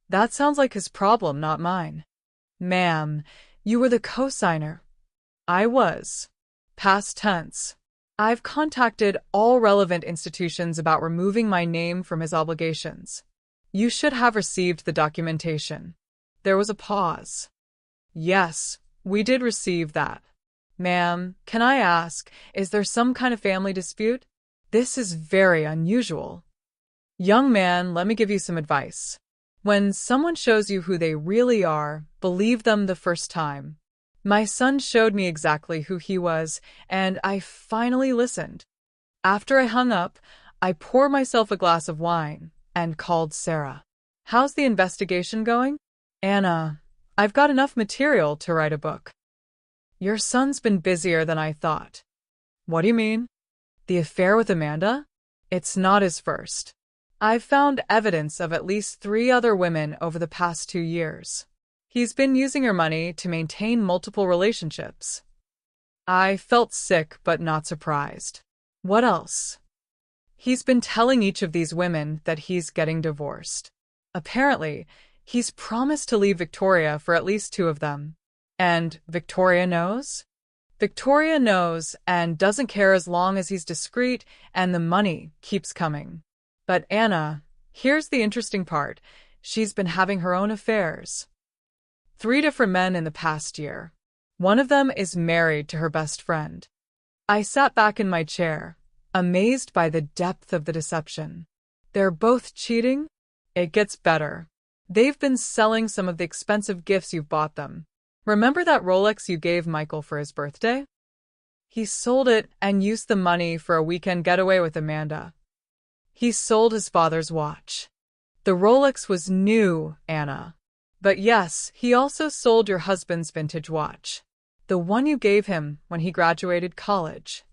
"That sounds like his problem, not mine." "Ma'am, you were the co-signer." "I was. Past tense. I've contacted all relevant institutions about removing my name from his obligations. You should have received the documentation." There was a pause. "Yes, we did receive that." "Ma'am, can I ask, is there some kind of family dispute? This is very unusual." "Young man, let me give you some advice. When someone shows you who they really are, believe them the first time. My son showed me exactly who he was, and I finally listened. After I hung up, I poured myself a glass of wine and called Sarah. "How's the investigation going?" "Anna, I've got enough material to write a book." "Your son's been busier than I thought." "What do you mean?" "The affair with Amanda? It's not his first. I've found evidence of at least 3 other women over the past 2 years. He's been using her money to maintain multiple relationships." I felt sick but not surprised. "What else?" "He's been telling each of these women that he's getting divorced. Apparently, he's promised to leave Victoria for at least 2 of them. And Victoria knows?" "Victoria knows and doesn't care as long as he's discreet and the money keeps coming. But Anna, here's the interesting part. She's been having her own affairs. 3 different men in the past year. One of them is married to her best friend." I sat back in my chair, amazed by the depth of the deception. "They're both cheating?" "It gets better. They've been selling some of the expensive gifts you've bought them. Remember that Rolex you gave Michael for his birthday? He sold it and used the money for a weekend getaway with Amanda. He sold his father's watch. The Rolex was new, Anna. But yes, he also sold your husband's vintage watch. The one you gave him when he graduated college."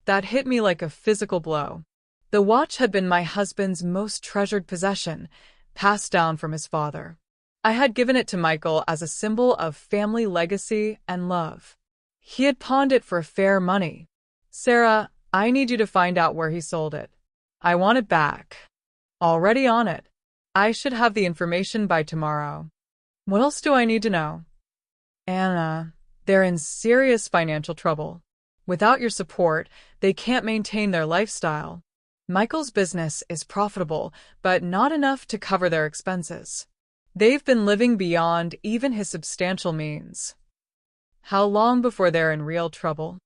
That hit me like a physical blow. The watch had been my husband's most treasured possession, passed down from his father. I had given it to Michael as a symbol of family legacy and love. He had pawned it for fair money. "Sarah, I need you to find out where he sold it." I want it back. Already on it. I should have the information by tomorrow. What else do I need to know? Anna, they're in serious financial trouble. Without your support, they can't maintain their lifestyle. Michael's business is profitable, but not enough to cover their expenses. They've been living beyond even his substantial means. How long before they're in real trouble?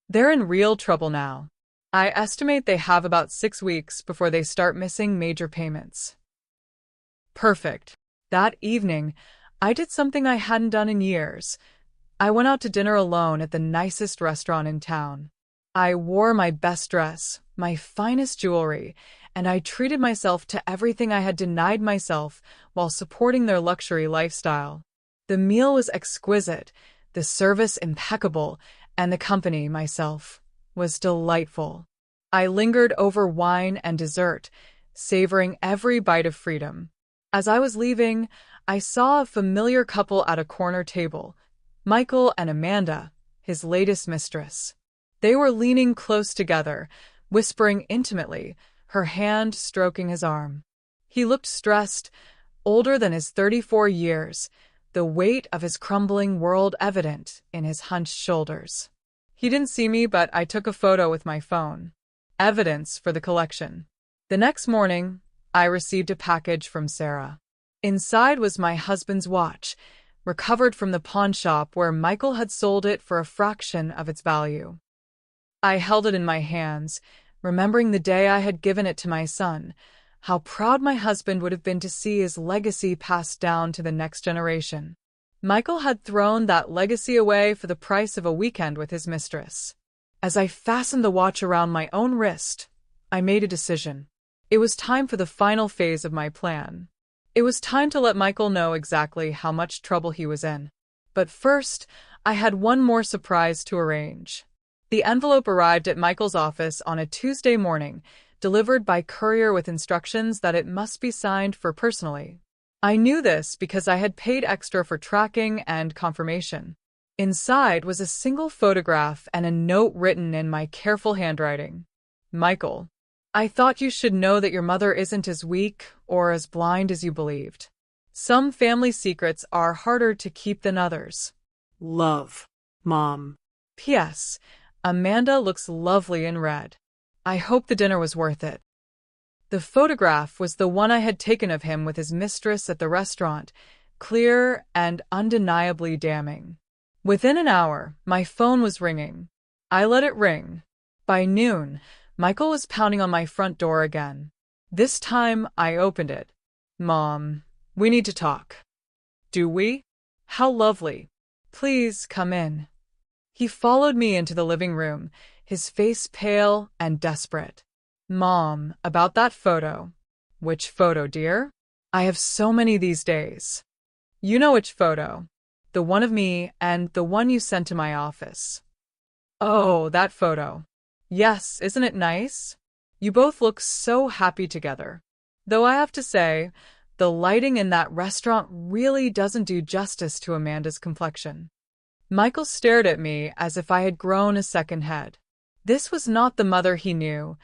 They're in real trouble now. I estimate they have about 6 weeks before they start missing major payments. Perfect. That evening, I did something I hadn't done in years. I went out to dinner alone at the nicest restaurant in town. I wore my best dress, my finest jewelry, and I treated myself to everything I had denied myself while supporting their luxury lifestyle. The meal was exquisite, the service impeccable, and the company, myself, was delightful. I lingered over wine and dessert, savoring every bite of freedom. As I was leaving, I saw a familiar couple at a corner table, Michael and Amanda, his latest mistress. They were leaning close together, whispering intimately, her hand stroking his arm. He looked stressed, older than his 34 years, the weight of his crumbling world evident in his hunched shoulders. He didn't see me, but I took a photo with my phone. Evidence for the collection. The next morning, I received a package from Sarah. Inside was my husband's watch, recovered from the pawn shop where Michael had sold it for a fraction of its value. I held it in my hands, remembering the day I had given it to my son, how proud my husband would have been to see his legacy passed down to the next generation. Michael had thrown that legacy away for the price of a weekend with his mistress. As I fastened the watch around my own wrist, I made a decision. It was time for the final phase of my plan. It was time to let Michael know exactly how much trouble he was in. But first, I had one more surprise to arrange. The envelope arrived at Michael's office on a Tuesday morning, delivered by courier with instructions that it must be signed for personally. I knew this because I had paid extra for tracking and confirmation. Inside was a single photograph and a note written in my careful handwriting. Michael, I thought you should know that your mother isn't as weak or as blind as you believed. Some family secrets are harder to keep than others. Love, Mom. P.S. Amanda looks lovely in red. I hope the dinner was worth it. The photograph was the one I had taken of him with his mistress at the restaurant, clear and undeniably damning. Within an hour, my phone was ringing. I let it ring. By noon, Michael was pounding on my front door again. This time, I opened it. Mom, we need to talk. Do we? How lovely. Please come in. He followed me into the living room, his face pale and desperate. Mom, about that photo. Which photo, dear? I have so many these days. You know which photo. The one of me and the one you sent to my office. Oh, that photo. Yes, isn't it nice? You both look so happy together. Though I have to say, the lighting in that restaurant really doesn't do justice to Amanda's complexion. Michael stared at me as if I had grown a second head. This was not the mother he knew,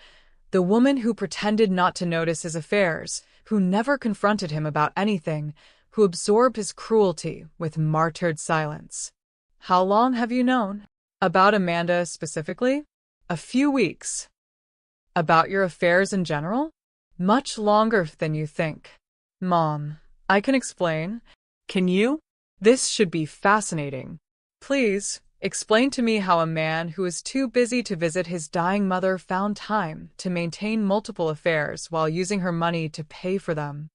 the woman who pretended not to notice his affairs, who never confronted him about anything, who absorbed his cruelty with martyred silence. How long have you known? About Amanda specifically? A few weeks. About your affairs in general? Much longer than you think. Mom, I can explain. Can you? This should be fascinating. Please, explain to me how a man who is too busy to visit his dying mother found time to maintain multiple affairs while using her money to pay for them.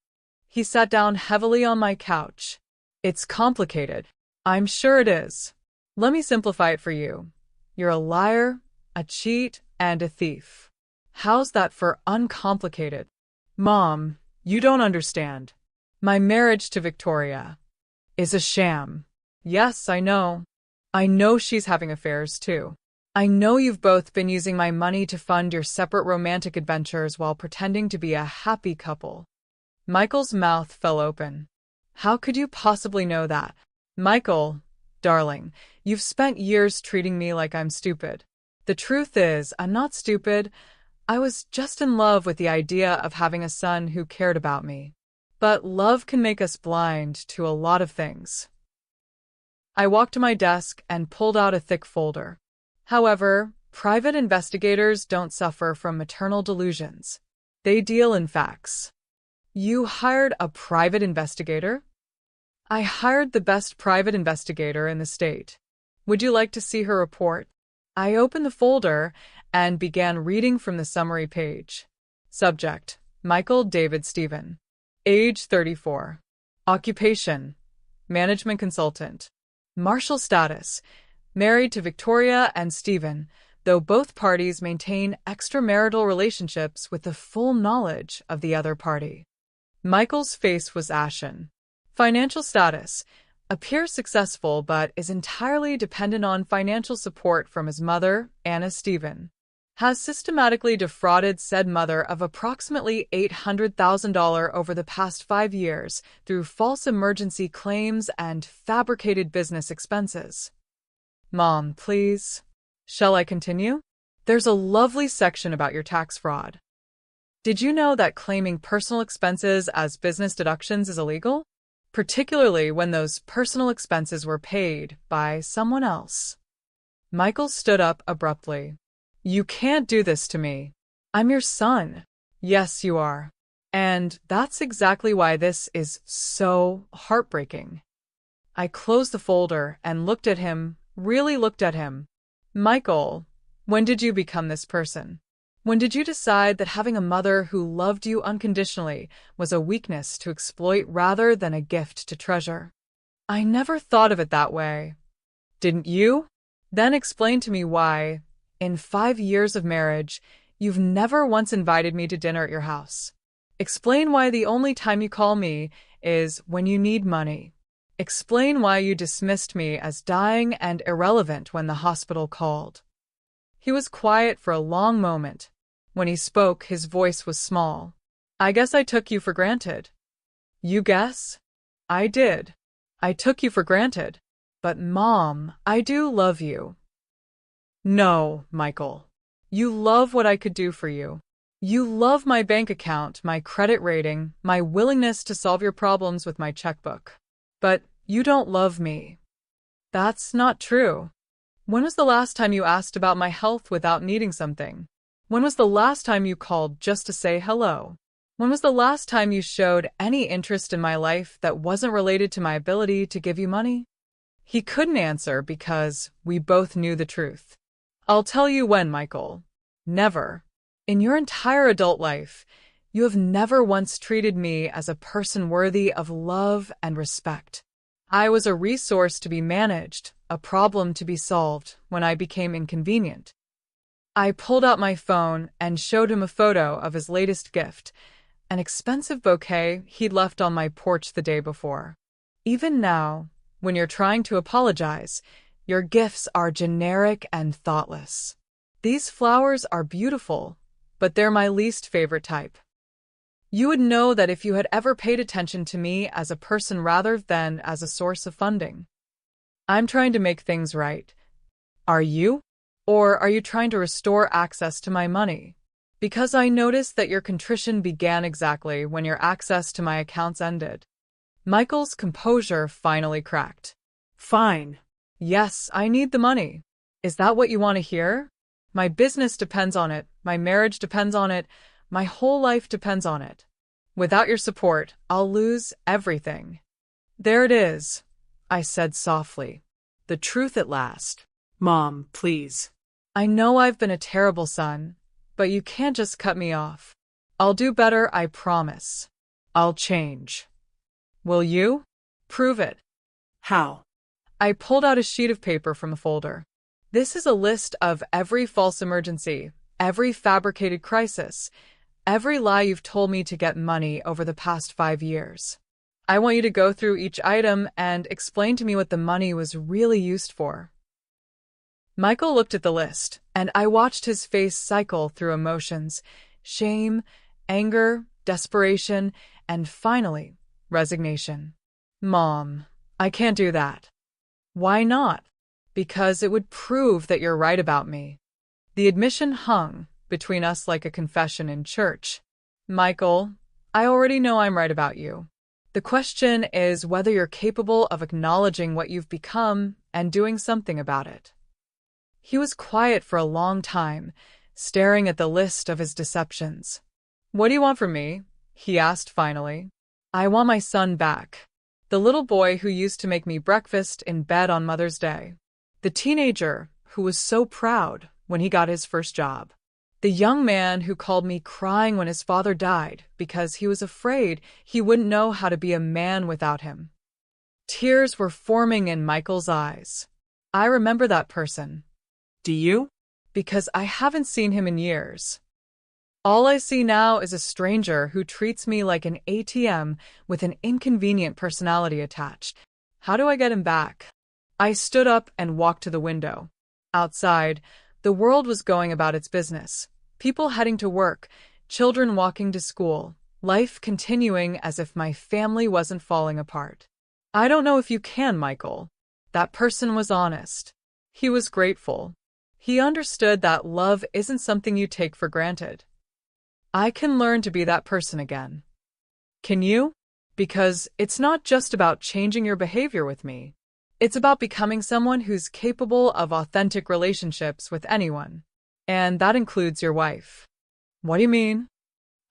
He sat down heavily on my couch. It's complicated. I'm sure it is. Let me simplify it for you. You're a liar, a cheat, and a thief. How's that for uncomplicated? Mom, you don't understand. My marriage to Victoria is a sham. Yes, I know. I know she's having affairs too. I know you've both been using my money to fund your separate romantic adventures while pretending to be a happy couple. Michael's mouth fell open. How could you possibly know that? Michael, darling, you've spent years treating me like I'm stupid. The truth is, I'm not stupid. I was just in love with the idea of having a son who cared about me. But love can make us blind to a lot of things. I walked to my desk and pulled out a thick folder. However, private investigators don't suffer from maternal delusions. They deal in facts. You hired a private investigator? I hired the best private investigator in the state. Would you like to see her report? I opened the folder and began reading from the summary page. Subject: Michael David Stephen. Age 34. Occupation: management consultant. Marital status: married to Victoria and Stephen, though both parties maintain extramarital relationships with the full knowledge of the other party. Michael's face was ashen. Financial status: appears successful but is entirely dependent on financial support from his mother, Anna Stephen. Has systematically defrauded said mother of approximately $800,000 over the past 5 years through false emergency claims and fabricated business expenses. Mom, please. Shall I continue? There's a lovely section about your tax fraud. Did you know that claiming personal expenses as business deductions is illegal? Particularly when those personal expenses were paid by someone else. Michael stood up abruptly. You can't do this to me. I'm your son. Yes, you are. And that's exactly why this is so heartbreaking. I closed the folder and looked at him, really looked at him. Michael, when did you become this person? When did you decide that having a mother who loved you unconditionally was a weakness to exploit rather than a gift to treasure? I never thought of it that way. Didn't you? Then explain to me why, in 5 years of marriage, you've never once invited me to dinner at your house. Explain why the only time you call me is when you need money. Explain why you dismissed me as dying and irrelevant when the hospital called. He was quiet for a long moment. When he spoke, his voice was small. I guess I took you for granted. You guess? I did. I took you for granted. But Mom, I do love you. No, Michael. You love what I could do for you. You love my bank account, my credit rating, my willingness to solve your problems with my checkbook. But you don't love me. That's not true. When was the last time you asked about my health without needing something? When was the last time you called just to say hello? When was the last time you showed any interest in my life that wasn't related to my ability to give you money? He couldn't answer because we both knew the truth. I'll tell you when, Michael. Never. In your entire adult life, you have never once treated me as a person worthy of love and respect. I was a resource to be managed, a problem to be solved when I became inconvenient. I pulled out my phone and showed him a photo of his latest gift, an expensive bouquet he'd left on my porch the day before. Even now, when you're trying to apologize, your gifts are generic and thoughtless. These flowers are beautiful, but they're my least favorite type. You would know that if you had ever paid attention to me as a person rather than as a source of funding. I'm trying to make things right. Are you? Or are you trying to restore access to my money? Because I noticed that your contrition began exactly when your access to my accounts ended. Michael's composure finally cracked. Fine. Yes, I need the money. Is that what you want to hear? My business depends on it, my marriage depends on it, my whole life depends on it. Without your support, I'll lose everything. There it is, I said softly. The truth at last. Mom, please. I know I've been a terrible son, but you can't just cut me off. I'll do better, I promise. I'll change. Will you? Prove it. How? I pulled out a sheet of paper from a folder. This is a list of every false emergency, every fabricated crisis, every lie you've told me to get money over the past 5 years. I want you to go through each item and explain to me what the money was really used for. Michael looked at the list, and I watched his face cycle through emotions: shame, anger, desperation, and finally, resignation. Mom, I can't do that. Why not? Because it would prove that you're right about me. The admission hung, between us like a confession in church. Michael, I already know I'm right about you. The question is whether you're capable of acknowledging what you've become and doing something about it. He was quiet for a long time, staring at the list of his deceptions. What do you want from me? He asked finally. I want my son back. The little boy who used to make me breakfast in bed on Mother's Day. The teenager who was so proud when he got his first job. The young man who called me crying when his father died because he was afraid he wouldn't know how to be a man without him. Tears were forming in Michael's eyes. I remember that person. Do you? Because I haven't seen him in years. All I see now is a stranger who treats me like an ATM with an inconvenient personality attached. How do I get him back? I stood up and walked to the window. Outside, the world was going about its business. People heading to work, children walking to school, life continuing as if my family wasn't falling apart. I don't know if you can, Michael. That person was honest. He was grateful. He understood that love isn't something you take for granted. I can learn to be that person again. Can you? Because it's not just about changing your behavior with me. It's about becoming someone who's capable of authentic relationships with anyone. And that includes your wife. What do you mean?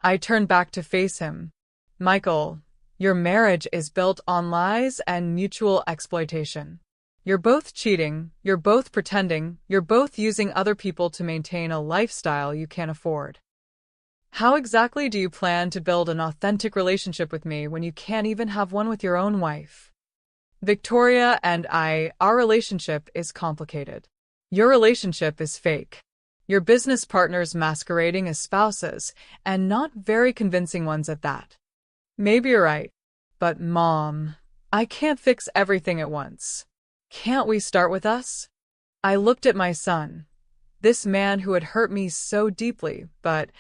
I turned back to face him. Michael, your marriage is built on lies and mutual exploitation. You're both cheating, you're both pretending, you're both using other people to maintain a lifestyle you can't afford. How exactly do you plan to build an authentic relationship with me when you can't even have one with your own wife? Victoria and our relationship is complicated. Your relationship is fake. Your business partners masquerading as spouses, and not very convincing ones at that. Maybe you're right, but Mom, I can't fix everything at once. Can't we start with us? I looked at my son, this man who had hurt me so deeply, but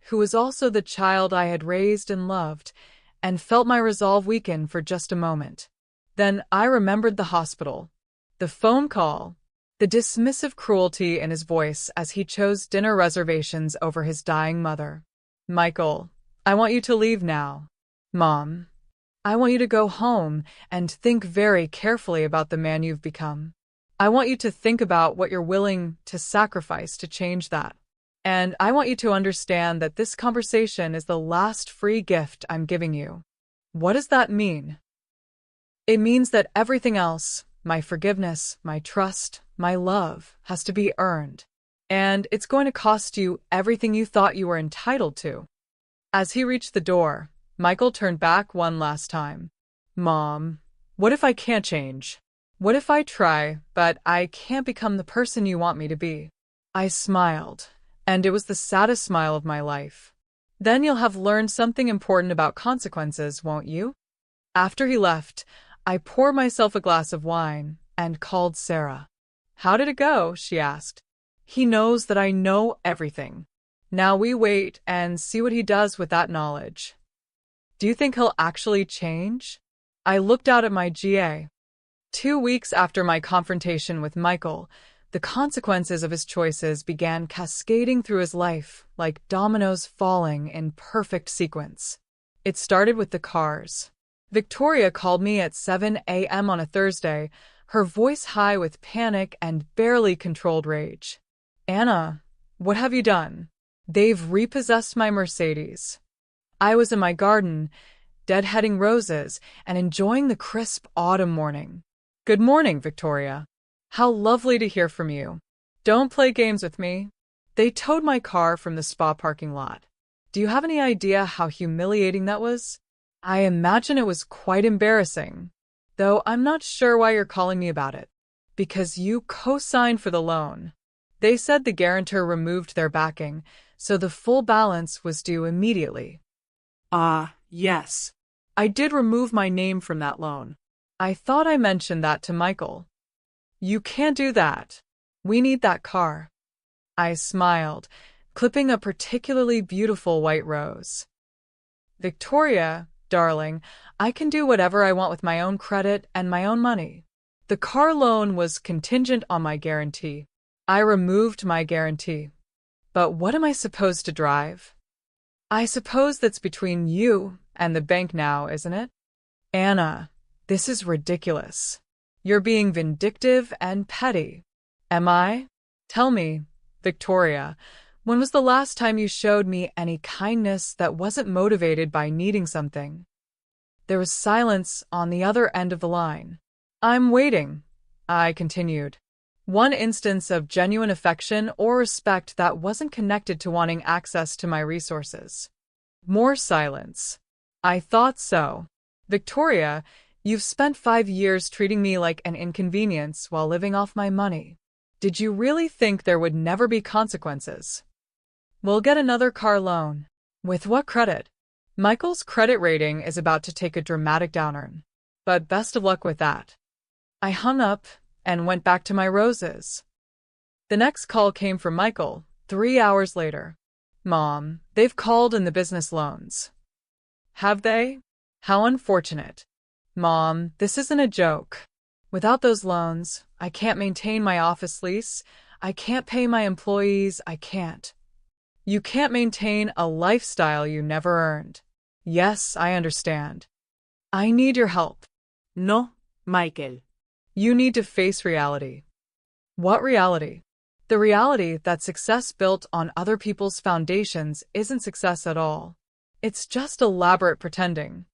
who was also the child I had raised and loved, and felt my resolve weaken for just a moment. Then I remembered the hospital, the phone call, the dismissive cruelty in his voice as he chose dinner reservations over his dying mother. Michael, I want you to leave now. Mom, I want you to go home and think very carefully about the man you've become. I want you to think about what you're willing to sacrifice to change that. And I want you to understand that this conversation is the last free gift I'm giving you. What does that mean? It means that everything else, my forgiveness, my trust, my love, has to be earned. And it's going to cost you everything you thought you were entitled to. As he reached the door, Michael turned back one last time. Mom, what if I can't change? What if I try, but I can't become the person you want me to be? I smiled, and it was the saddest smile of my life. Then you'll have learned something important about consequences, won't you? After he left, I poured myself a glass of wine and called Sarah. How did it go? She asked. He knows that I know everything. Now we wait and see what he does with that knowledge. Do you think he'll actually change? I looked out at my GA. 2 weeks after my confrontation with Michael, the consequences of his choices began cascading through his life like dominoes falling in perfect sequence. It started with the cars. Victoria called me at 7 a.m. on a Thursday, her voice high with panic and barely controlled rage. Anna, what have you done? They've repossessed my Mercedes. I was in my garden, deadheading roses and enjoying the crisp autumn morning. Good morning, Victoria. How lovely to hear from you. Don't play games with me. They towed my car from the spa parking lot. Do you have any idea how humiliating that was? I imagine it was quite embarrassing, though I'm not sure why you're calling me about it. Because you co-signed for the loan. They said the guarantor removed their backing, so the full balance was due immediately. Yes. I did remove my name from that loan. I thought I mentioned that to Michael. You can't do that. We need that car. I smiled, clipping a particularly beautiful white rose. Victoria, darling, I can do whatever I want with my own credit and my own money. The car loan was contingent on my guarantee. I removed my guarantee. But what am I supposed to drive? I suppose that's between you and the bank now, isn't it? Anna, this is ridiculous. You're being vindictive and petty. Am I? Tell me, Victoria, when was the last time you showed me any kindness that wasn't motivated by needing something? There was silence on the other end of the line. I'm waiting, I continued. One instance of genuine affection or respect that wasn't connected to wanting access to my resources. More silence. I thought so. Victoria, you've spent 5 years treating me like an inconvenience while living off my money. Did you really think there would never be consequences? We'll get another car loan. With what credit? Michael's credit rating is about to take a dramatic downturn. But best of luck with that. I hung up and went back to my roses. The next call came from Michael, 3 hours later. Mom, they've called in the business loans. Have they? How unfortunate. Mom, this isn't a joke. Without those loans, I can't maintain my office lease. I can't pay my employees. I can't. You can't maintain a lifestyle you never earned. Yes, I understand. I need your help. No, Michael. You need to face reality. What reality? The reality that success built on other people's foundations isn't success at all. It's just elaborate pretending.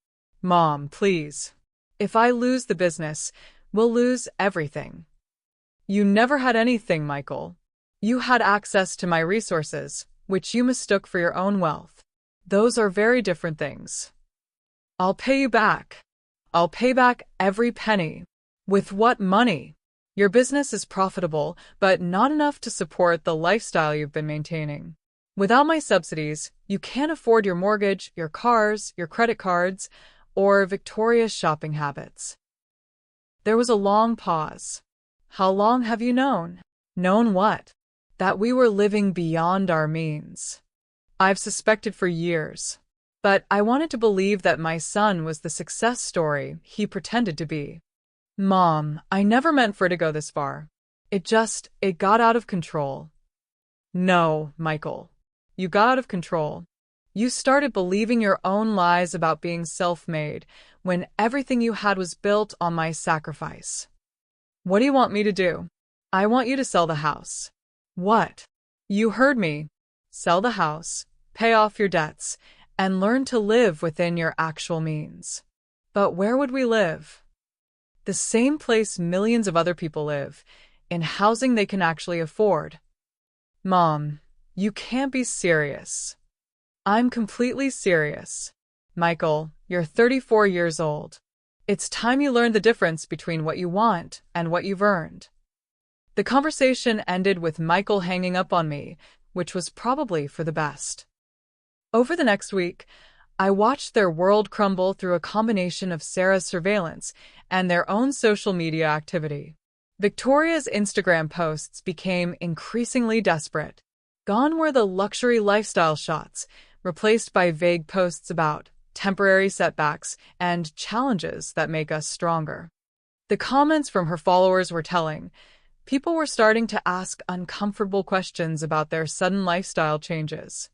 Mom, please. If I lose the business, we'll lose everything. You never had anything, Michael. You had access to my resources, which you mistook for your own wealth. Those are very different things. I'll pay you back. I'll pay back every penny. With what money? Your business is profitable, but not enough to support the lifestyle you've been maintaining. Without my subsidies, you can't afford your mortgage, your cars, your credit cards, or Victoria's shopping habits. There was a long pause. How long have you known? Known what? That we were living beyond our means. I've suspected for years. But I wanted to believe that my son was the success story he pretended to be. Mom, I never meant for it to go this far. It got out of control. No, Michael. You got out of control. You started believing your own lies about being self-made when everything you had was built on my sacrifice. What do you want me to do? I want you to sell the house. What? You heard me. Sell the house, pay off your debts, and learn to live within your actual means. But where would we live? The same place millions of other people live, in housing they can actually afford. Mom, you can't be serious. I'm completely serious. Michael, you're 34 years old. It's time you learned the difference between what you want and what you've earned. The conversation ended with Michael hanging up on me, which was probably for the best. Over the next week, I watched their world crumble through a combination of Sarah's surveillance and their own social media activity. Victoria's Instagram posts became increasingly desperate. Gone were the luxury lifestyle shots, replaced by vague posts about temporary setbacks and challenges that make us stronger. The comments from her followers were telling. People were starting to ask uncomfortable questions about their sudden lifestyle changes.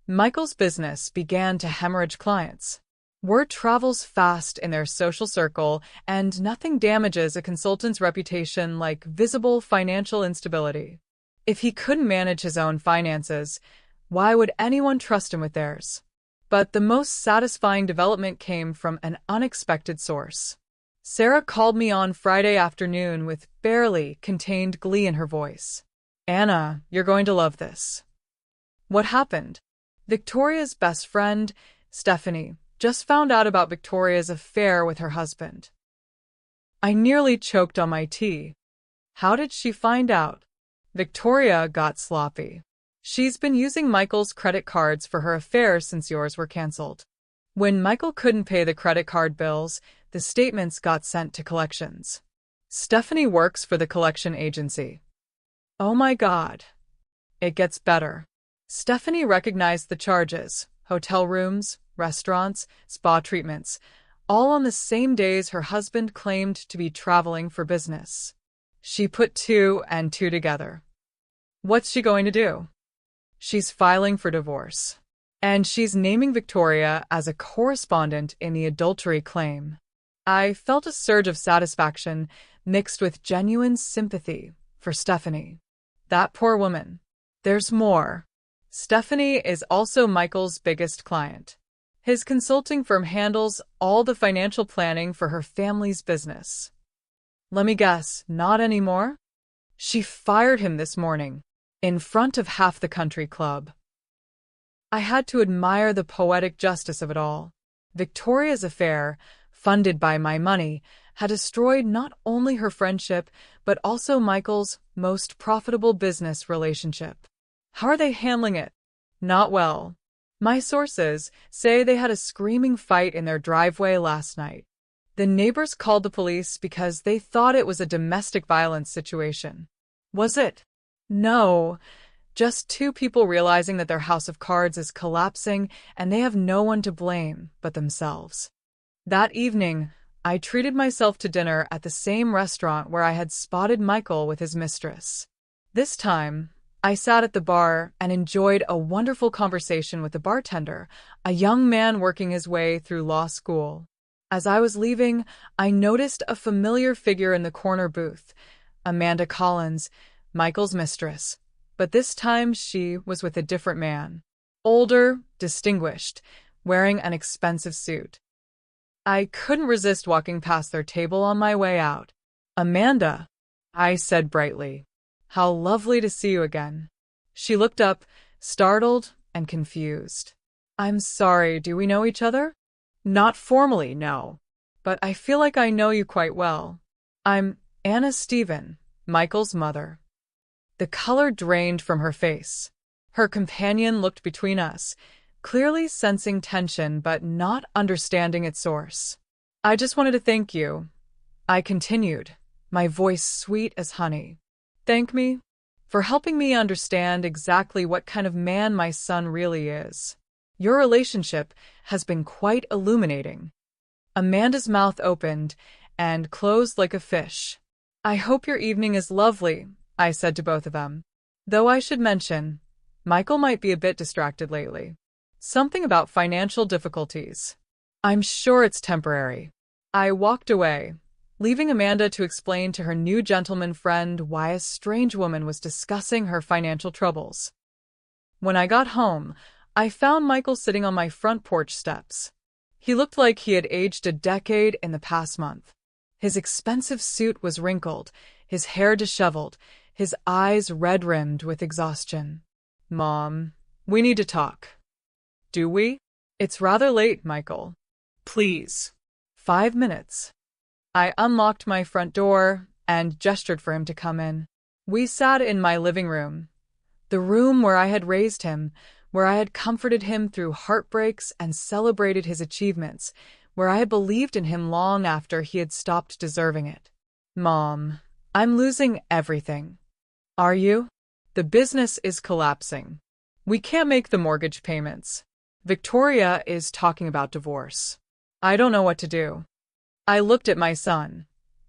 Michael's business began to hemorrhage clients. Word travels fast in their social circle, and nothing damages a consultant's reputation like visible financial instability. If he couldn't manage his own finances, why would anyone trust him with theirs? But the most satisfying development came from an unexpected source. Sarah called me on Friday afternoon with barely contained glee in her voice. Anna, you're going to love this. What happened? Victoria's best friend, Stephanie, just found out about Victoria's affair with her husband. I nearly choked on my tea. How did she find out? Victoria got sloppy. She's been using Michael's credit cards for her affair since yours were canceled. When Michael couldn't pay the credit card bills, the statements got sent to collections. Stephanie works for the collection agency. Oh my God. It gets better. Stephanie recognized the charges: hotel rooms, restaurants, spa treatments, all on the same days her husband claimed to be traveling for business. She put 2 and 2 together. What's she going to do? She's filing for divorce. And she's naming Victoria as a correspondent in the adultery claim. I felt a surge of satisfaction mixed with genuine sympathy for Stephanie. That poor woman. There's more. Stephanie is also Michael's biggest client. His consulting firm handles all the financial planning for her family's business. Let me guess, not anymore? She fired him this morning, in front of half the country club. I had to admire the poetic justice of it all. Victoria's affair, funded by my money, had destroyed not only her friendship, but also Michael's most profitable business relationship. How are they handling it? Not well. My sources say they had a screaming fight in their driveway last night. The neighbors called the police because they thought it was a domestic violence situation. Was it? No. Just two people realizing that their house of cards is collapsing and they have no one to blame but themselves. That evening, I treated myself to dinner at the same restaurant where I had spotted Michael with his mistress. This time, I sat at the bar and enjoyed a wonderful conversation with the bartender, a young man working his way through law school. As I was leaving, I noticed a familiar figure in the corner booth, Amanda Collins, Michael's mistress. But this time she was with a different man. Older, distinguished, wearing an expensive suit. I couldn't resist walking past their table on my way out. Amanda, I said brightly. How lovely to see you again. She looked up, startled and confused. I'm sorry, do we know each other? Not formally, no. But I feel like I know you quite well. I'm Anna Stephen, Michael's mother. The color drained from her face. Her companion looked between us, clearly sensing tension but not understanding its source. I just wanted to thank you, I continued, my voice sweet as honey. Thank me? For helping me understand exactly what kind of man my son really is. Your relationship has been quite illuminating. Amanda's mouth opened and closed like a fish. I hope your evening is lovely, I said to both of them. Though I should mention, Michael might be a bit distracted lately. Something about financial difficulties. I'm sure it's temporary. I walked away, leaving Amanda to explain to her new gentleman friend why a strange woman was discussing her financial troubles. When I got home, I found Michael sitting on my front porch steps. He looked like he had aged a decade in the past month. His expensive suit was wrinkled, his hair disheveled, his eyes red-rimmed with exhaustion. Mom, we need to talk. Do we? It's rather late, Michael. Please. 5 minutes. I unlocked my front door and gestured for him to come in. We sat in my living room, the room where I had raised him, where I had comforted him through heartbreaks and celebrated his achievements, where I had believed in him long after he had stopped deserving it. Mom, I'm losing everything. Are you? The business is collapsing. We can't make the mortgage payments. Victoria is talking about divorce. I don't know what to do. I looked at my son,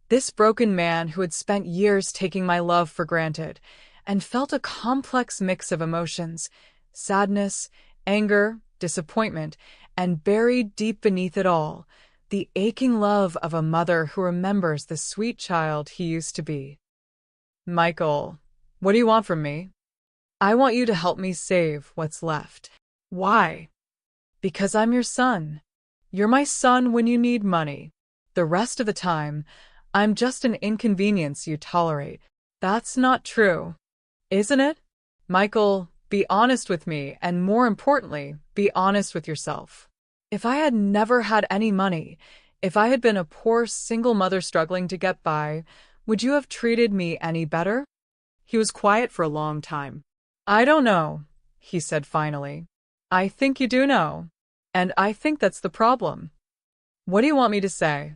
this broken man who had spent years taking my love for granted, and felt a complex mix of emotions, sadness, anger, disappointment, and buried deep beneath it all, the aching love of a mother who remembers the sweet child he used to be. Michael, what do you want from me? I want you to help me save what's left. Why? Because I'm your son. You're my son when you need money. The rest of the time, I'm just an inconvenience you tolerate. That's not true, isn't it? Michael, be honest with me, and more importantly, be honest with yourself. If I had never had any money, if I had been a poor single mother struggling to get by, would you have treated me any better? He was quiet for a long time. I don't know, he said finally. I think you do know. And I think that's the problem. What do you want me to say?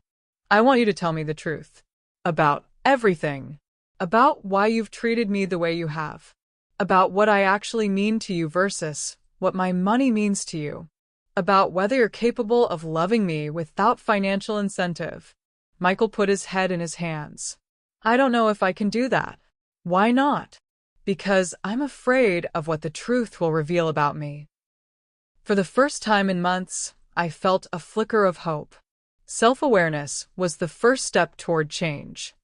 I want you to tell me the truth. About everything. About why you've treated me the way you have. About what I actually mean to you versus what my money means to you. About whether you're capable of loving me without financial incentive. Michael put his head in his hands. I don't know if I can do that. Why not? because I'm afraid of what the truth will reveal about me. For the first time in months, I felt a flicker of hope. Self-awareness was the first step toward change.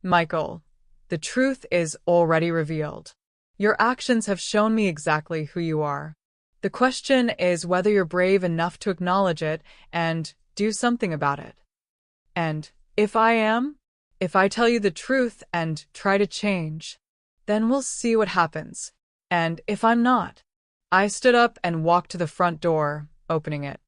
Michael, the truth is already revealed. Your actions have shown me exactly who you are. The question is whether you're brave enough to acknowledge it and do something about it. And if I am, if I tell you the truth and try to change, then we'll see what happens. And if I'm not, I stood up and walked to the front door, opening it.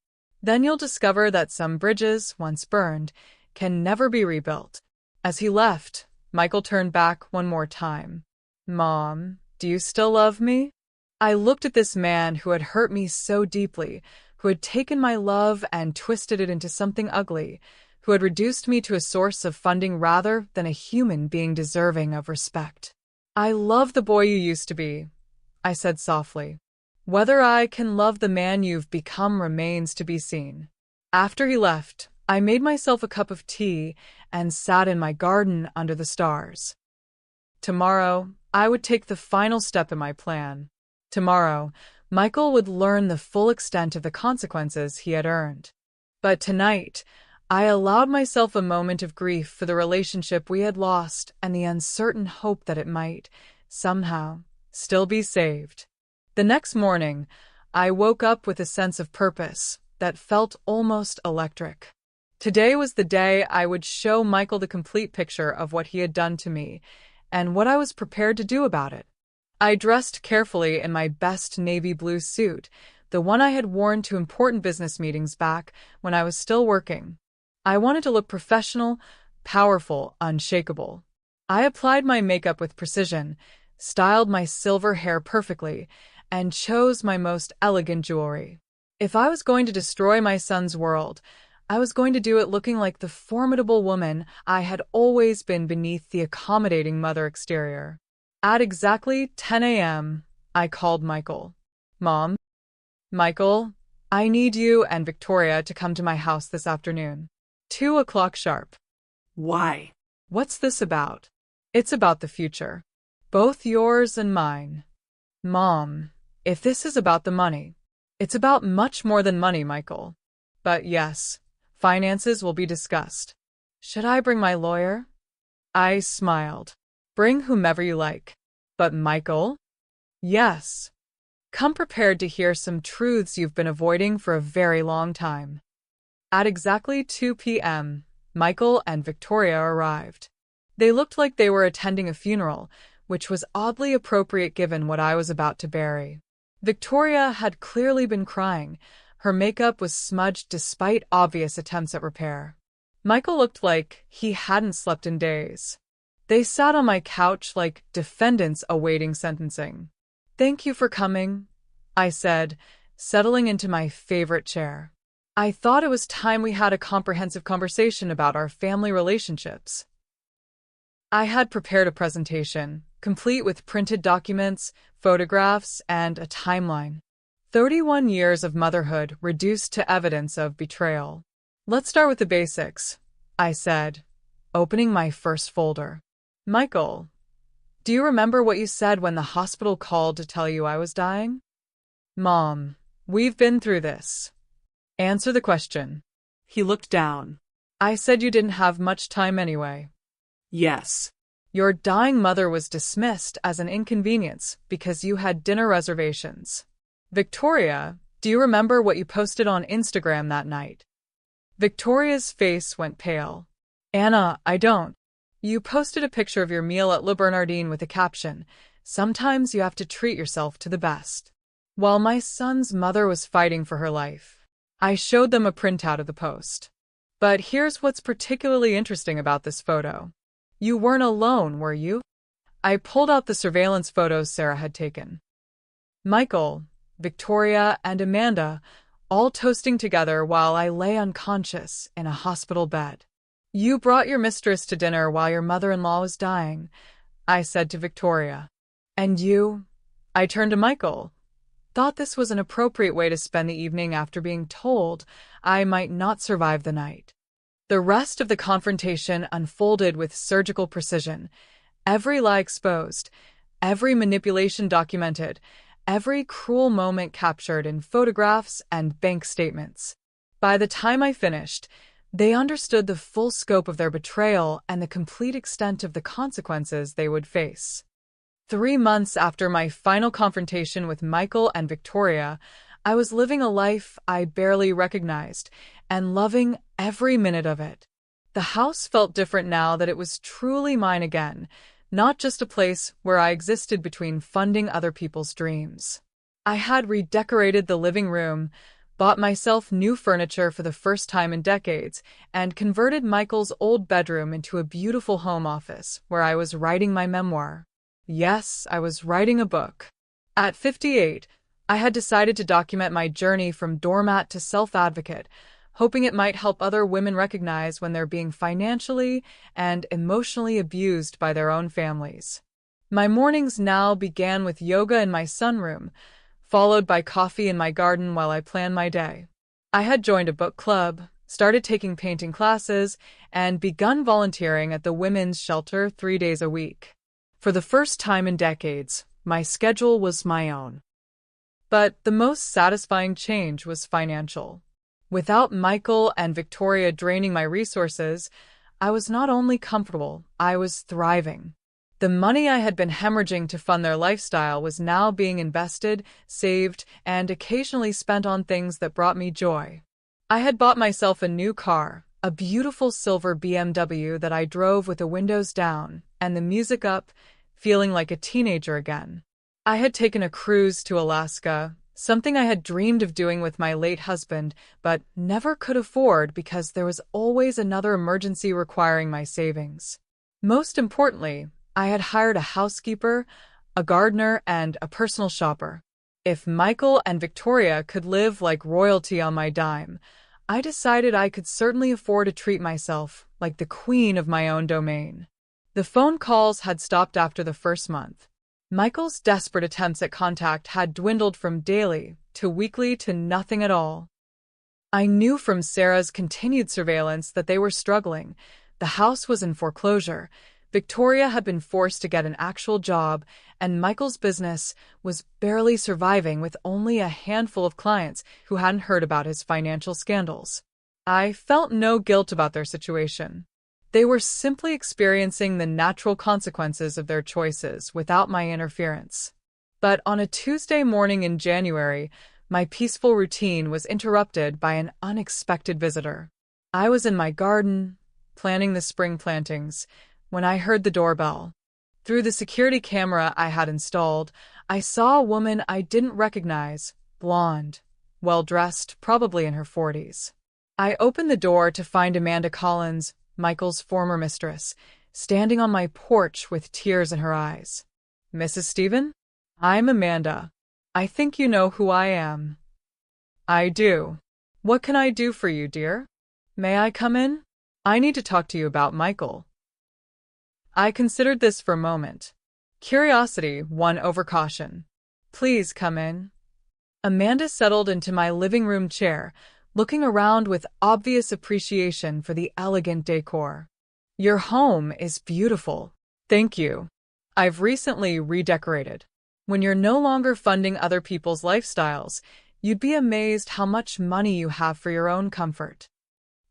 Then you'll discover that some bridges, once burned, can never be rebuilt. As he left, Michael turned back one more time. Mom, do you still love me? I looked at this man who had hurt me so deeply, who had taken my love and twisted it into something ugly, who had reduced me to a source of funding rather than a human being deserving of respect. I love the boy you used to be, I said softly. Whether I can love the man you've become remains to be seen. After he left, I made myself a cup of tea and sat in my garden under the stars. Tomorrow, I would take the final step in my plan. Tomorrow, Michael would learn the full extent of the consequences he had earned. But tonight, I allowed myself a moment of grief for the relationship we had lost and the uncertain hope that it might, somehow, still be saved. The next morning, I woke up with a sense of purpose that felt almost electric. Today was the day I would show Michael the complete picture of what he had done to me and what I was prepared to do about it. I dressed carefully in my best navy blue suit, the one I had worn to important business meetings back when I was still working. I wanted to look professional, powerful, unshakable. I applied my makeup with precision, styled my silver hair perfectly, and chose my most elegant jewelry. If I was going to destroy my son's world, I was going to do it looking like the formidable woman I had always been beneath the accommodating mother exterior. At exactly 10 a.m., I called Michael. Mom? Michael, I need you and Victoria to come to my house this afternoon. 2 o'clock sharp. Why? What's this about? It's about the future. Both yours and mine. Mom, if this is about the money, it's about much more than money, Michael. But yes, finances will be discussed. Should I bring my lawyer? I smiled. Bring whomever you like. But Michael? Yes. Come prepared to hear some truths you've been avoiding for a very long time. At exactly 2 p.m., Michael and Victoria arrived. They looked like they were attending a funeral, which was oddly appropriate given what I was about to bury. Victoria had clearly been crying. Her makeup was smudged despite obvious attempts at repair. Michael looked like he hadn't slept in days. They sat on my couch like defendants awaiting sentencing. Thank you for coming, I said, settling into my favorite chair. I thought it was time we had a comprehensive conversation about our family relationships. I had prepared a presentation, complete with printed documents, photographs, and a timeline. 31 years of motherhood reduced to evidence of betrayal. Let's start with the basics, I said, opening my first folder. Michael, do you remember what you said when the hospital called to tell you I was dying? Mom, we've been through this. Answer the question. He looked down. I said you didn't have much time anyway. Yes. Your dying mother was dismissed as an inconvenience because you had dinner reservations. Victoria, do you remember what you posted on Instagram that night? Victoria's face went pale. Anna, I don't. You posted a picture of your meal at Le Bernardin with a caption, "Sometimes you have to treat yourself to the best." While my son's mother was fighting for her life, I showed them a printout of the post. But here's what's particularly interesting about this photo. You weren't alone, were you? I pulled out the surveillance photos Sarah had taken. Michael, Victoria, and Amanda all toasting together while I lay unconscious in a hospital bed. You brought your mistress to dinner while your mother-in-law was dying, I said to Victoria. And you? I turned to Michael. Thought this was an appropriate way to spend the evening after being told I might not survive the night. The rest of the confrontation unfolded with surgical precision, every lie exposed, every manipulation documented, every cruel moment captured in photographs and bank statements. By the time I finished, they understood the full scope of their betrayal and the complete extent of the consequences they would face. 3 months after my final confrontation with Michael and Victoria, I was living a life I barely recognized and loving every minute of it. The house felt different now that it was truly mine again, not just a place where I existed between funding other people's dreams. I had redecorated the living room, bought myself new furniture for the first time in decades, and converted Michael's old bedroom into a beautiful home office where I was writing my memoir. Yes, I was writing a book. At 58, I had decided to document my journey from doormat to self-advocate, hoping it might help other women recognize when they're being financially and emotionally abused by their own families. My mornings now began with yoga in my sunroom, followed by coffee in my garden while I planned my day. I had joined a book club, started taking painting classes, and begun volunteering at the women's shelter 3 days a week. For the first time in decades, my schedule was my own. But the most satisfying change was financial. Without Michael and Victoria draining my resources, I was not only comfortable, I was thriving. The money I had been hemorrhaging to fund their lifestyle was now being invested, saved, and occasionally spent on things that brought me joy. I had bought myself a new car, a beautiful silver BMW that I drove with the windows down and the music up, feeling like a teenager again. I had taken a cruise to Alaska, something I had dreamed of doing with my late husband, but never could afford because there was always another emergency requiring my savings. Most importantly, I had hired a housekeeper, a gardener, and a personal shopper. If Michael and Victoria could live like royalty on my dime, I decided I could certainly afford to treat myself like the queen of my own domain. The phone calls had stopped after the first month. Michael's desperate attempts at contact had dwindled from daily to weekly to nothing at all. I knew from Sarah's continued surveillance that they were struggling. The house was in foreclosure. Victoria had been forced to get an actual job, and Michael's business was barely surviving with only a handful of clients who hadn't heard about his financial scandals. I felt no guilt about their situation. They were simply experiencing the natural consequences of their choices without my interference. But on a Tuesday morning in January, my peaceful routine was interrupted by an unexpected visitor. I was in my garden, planning the spring plantings, when I heard the doorbell. Through the security camera I had installed, I saw a woman I didn't recognize, blonde, well-dressed, probably in her 40s. I opened the door to find Amanda Collins, Michael's former mistress, standing on my porch with tears in her eyes. "Mrs. Stephen? I'm Amanda. I think you know who I am." "I do. What can I do for you, dear? May I come in? I need to talk to you about Michael." I considered this for a moment. Curiosity won over caution. "Please come in." Amanda settled into my living room chair, looking around with obvious appreciation for the elegant decor. "Your home is beautiful." "Thank you. I've recently redecorated. When you're no longer funding other people's lifestyles, you'd be amazed how much money you have for your own comfort."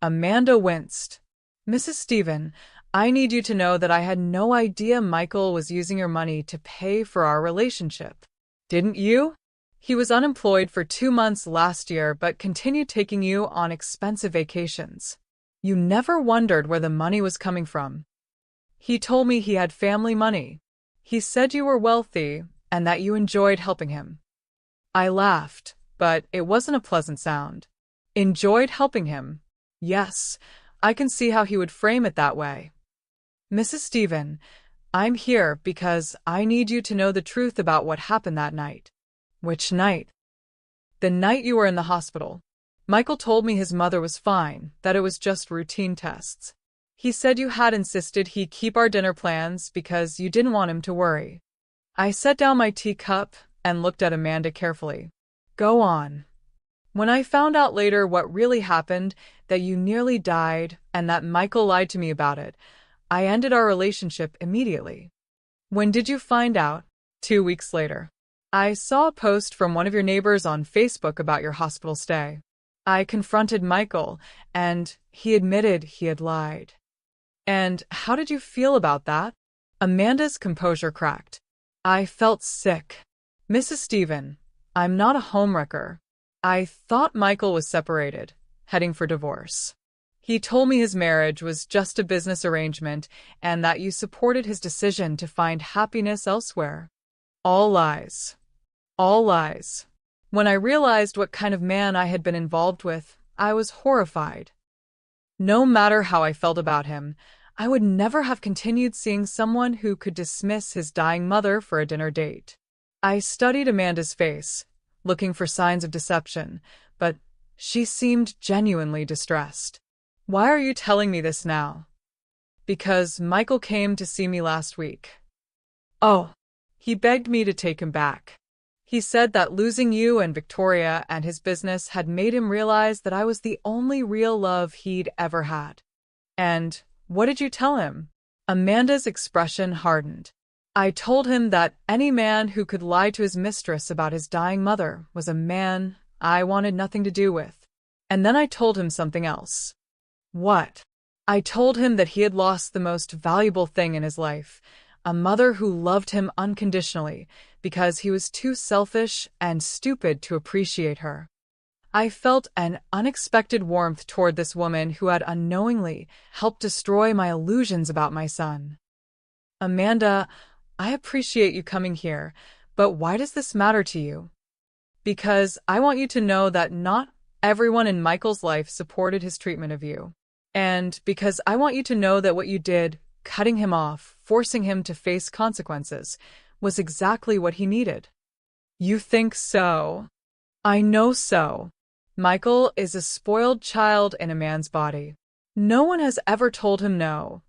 Amanda winced. "Mrs. Stephen, I need you to know that I had no idea Michael was using your money to pay for our relationship." "Didn't you? He was unemployed for 2 months last year but continued taking you on expensive vacations. You never wondered where the money was coming from." "He told me he had family money. He said you were wealthy and that you enjoyed helping him." I laughed, but it wasn't a pleasant sound. Enjoyed helping him? Yes, I can see how he would frame it that way. "Mrs. Stephen, I'm here because I need you to know the truth about what happened that night." "Which night?" "The night you were in the hospital. Michael told me his mother was fine, that it was just routine tests. He said you had insisted he keep our dinner plans because you didn't want him to worry." I set down my teacup and looked at Amanda carefully. "Go on." "When I found out later what really happened, that you nearly died and that Michael lied to me about it, I ended our relationship immediately." "When did you find out?" 2 weeks later. I saw a post from one of your neighbors on Facebook about your hospital stay. I confronted Michael, and he admitted he had lied. And how did you feel about that? Amanda's composure cracked. I felt sick. Mrs. Stephen, I'm not a homewrecker. I thought Michael was separated, heading for divorce. He told me his marriage was just a business arrangement and that you supported his decision to find happiness elsewhere. All lies. All lies. When I realized what kind of man I had been involved with, I was horrified. No matter how I felt about him, I would never have continued seeing someone who could dismiss his dying mother for a dinner date. I studied Amanda's face, looking for signs of deception, but she seemed genuinely distressed. Why are you telling me this now? Because Michael came to see me last week. Oh, he begged me to take him back. He said that losing you and Victoria and his business had made him realize that I was the only real love he'd ever had. And what did you tell him? Amanda's expression hardened. I told him that any man who could lie to his mistress about his dying mother was a man I wanted nothing to do with. And then I told him something else. What? I told him that he had lost the most valuable thing in his life, a mother who loved him unconditionally because he was too selfish and stupid to appreciate her. I felt an unexpected warmth toward this woman who had unknowingly helped destroy my illusions about my son. Amanda, I appreciate you coming here, but why does this matter to you? Because I want you to know that not everyone in Michael's life supported his treatment of you. And because I want you to know that what you did, cutting him off, forcing him to face consequences, was exactly what he needed. You think so? I know so. Michael is a spoiled child in a man's body. No one has ever told him no,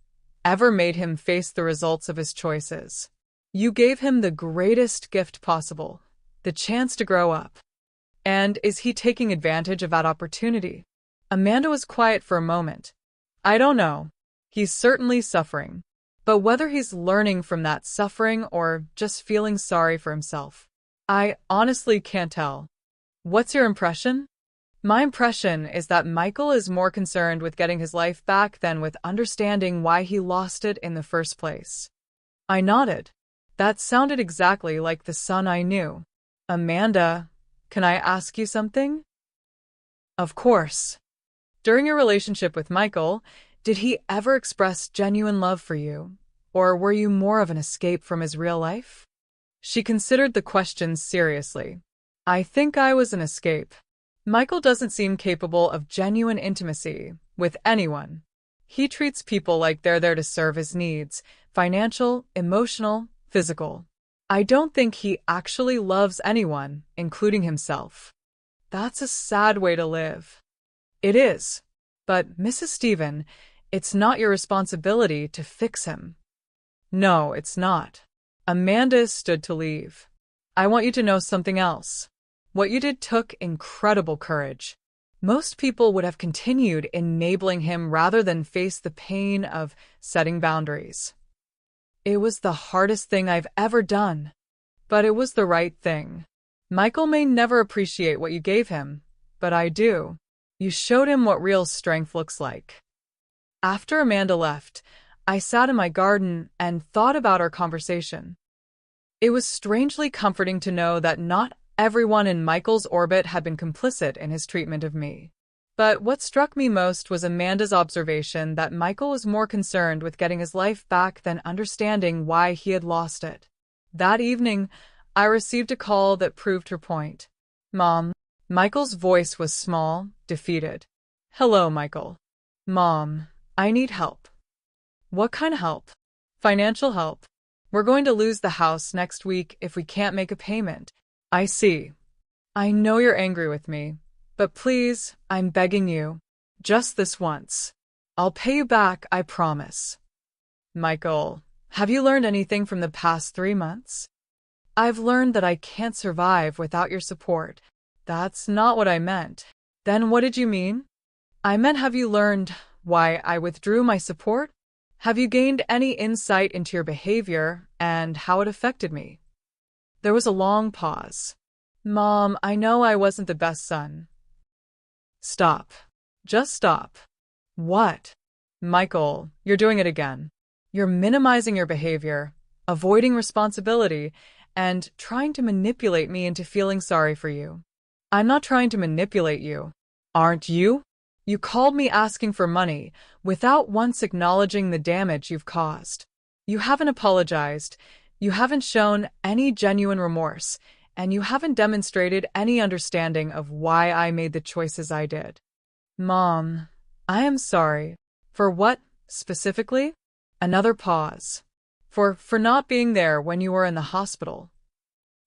ever made him face the results of his choices. You gave him the greatest gift possible, the chance to grow up. And is he taking advantage of that opportunity? Amanda was quiet for a moment. I don't know. He's certainly suffering. But whether he's learning from that suffering or just feeling sorry for himself, I honestly can't tell. What's your impression? My impression is that Michael is more concerned with getting his life back than with understanding why he lost it in the first place. I nodded. That sounded exactly like the son I knew. Amanda, can I ask you something? Of course. During your relationship with Michael, did he ever express genuine love for you? Or were you more of an escape from his real life? She considered the question seriously. I think I was an escape. Michael doesn't seem capable of genuine intimacy with anyone. He treats people like they're there to serve his needs, financial, emotional, physical. I don't think he actually loves anyone, including himself. That's a sad way to live. It is. But, Mrs. Stephen, it's not your responsibility to fix him. No, it's not. Amanda stood to leave. I want you to know something else. What you did took incredible courage. Most people would have continued enabling him rather than face the pain of setting boundaries. It was the hardest thing I've ever done. But it was the right thing. Michael may never appreciate what you gave him, but I do. You showed him what real strength looks like. After Amanda left, I sat in my garden and thought about our conversation. It was strangely comforting to know that not everyone in Michael's orbit had been complicit in his treatment of me. But what struck me most was Amanda's observation that Michael was more concerned with getting his life back than understanding why he had lost it. That evening, I received a call that proved her point. Mom. Michael's voice was small, defeated. Hello, Michael. Mom, I need help. What kind of help? Financial help. We're going to lose the house next week if we can't make a payment. I see. I know you're angry with me, but please, I'm begging you. Just this once. I'll pay you back, I promise. Michael, have you learned anything from the past 3 months? I've learned that I can't survive without your support. That's not what I meant. Then what did you mean? I meant, have you learned why I withdrew my support? Have you gained any insight into your behavior and how it affected me? There was a long pause. Mom, I know I wasn't the best son. Stop. Just stop. What? Michael, you're doing it again. You're minimizing your behavior, avoiding responsibility, and trying to manipulate me into feeling sorry for you. I'm not trying to manipulate you. Aren't you? You called me asking for money without once acknowledging the damage you've caused. You haven't apologized, you haven't shown any genuine remorse, and you haven't demonstrated any understanding of why I made the choices I did. Mom, I am sorry. For what, specifically? Another pause. For not being there when you were in the hospital.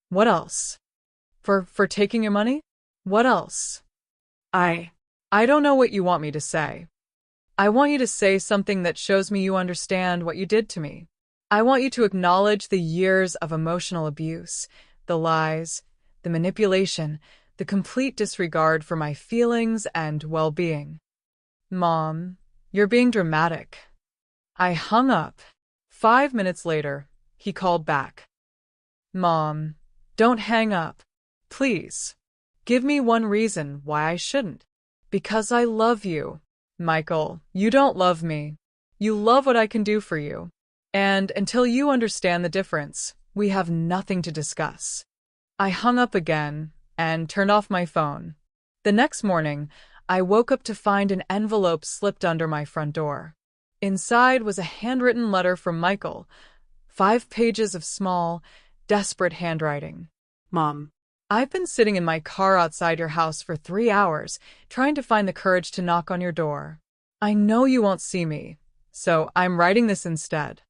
What else? For taking your money? What else? I don't know what you want me to say. I want you to say something that shows me you understand what you did to me. I want you to acknowledge the years of emotional abuse, the lies, the manipulation, the complete disregard for my feelings and well-being. Mom, you're being dramatic. I hung up. 5 minutes later, he called back. Mom, don't hang up. Please. Give me one reason why I shouldn't. Because I love you. Michael, you don't love me. You love what I can do for you. And until you understand the difference, we have nothing to discuss. I hung up again and turned off my phone. The next morning, I woke up to find an envelope slipped under my front door. Inside was a handwritten letter from Michael, 5 pages of small, desperate handwriting. Mom, I've been sitting in my car outside your house for 3 hours, trying to find the courage to knock on your door. I know you won't see me, so I'm writing this instead.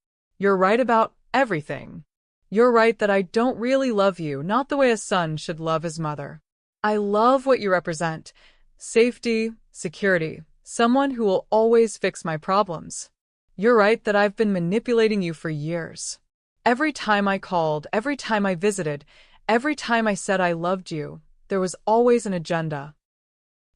You're right about everything. You're right that I don't really love you, not the way a son should love his mother. I love what you represent. Safety, security, someone who will always fix my problems. You're right that I've been manipulating you for years. Every time I called, every time I visited, every time I said I loved you, there was always an agenda.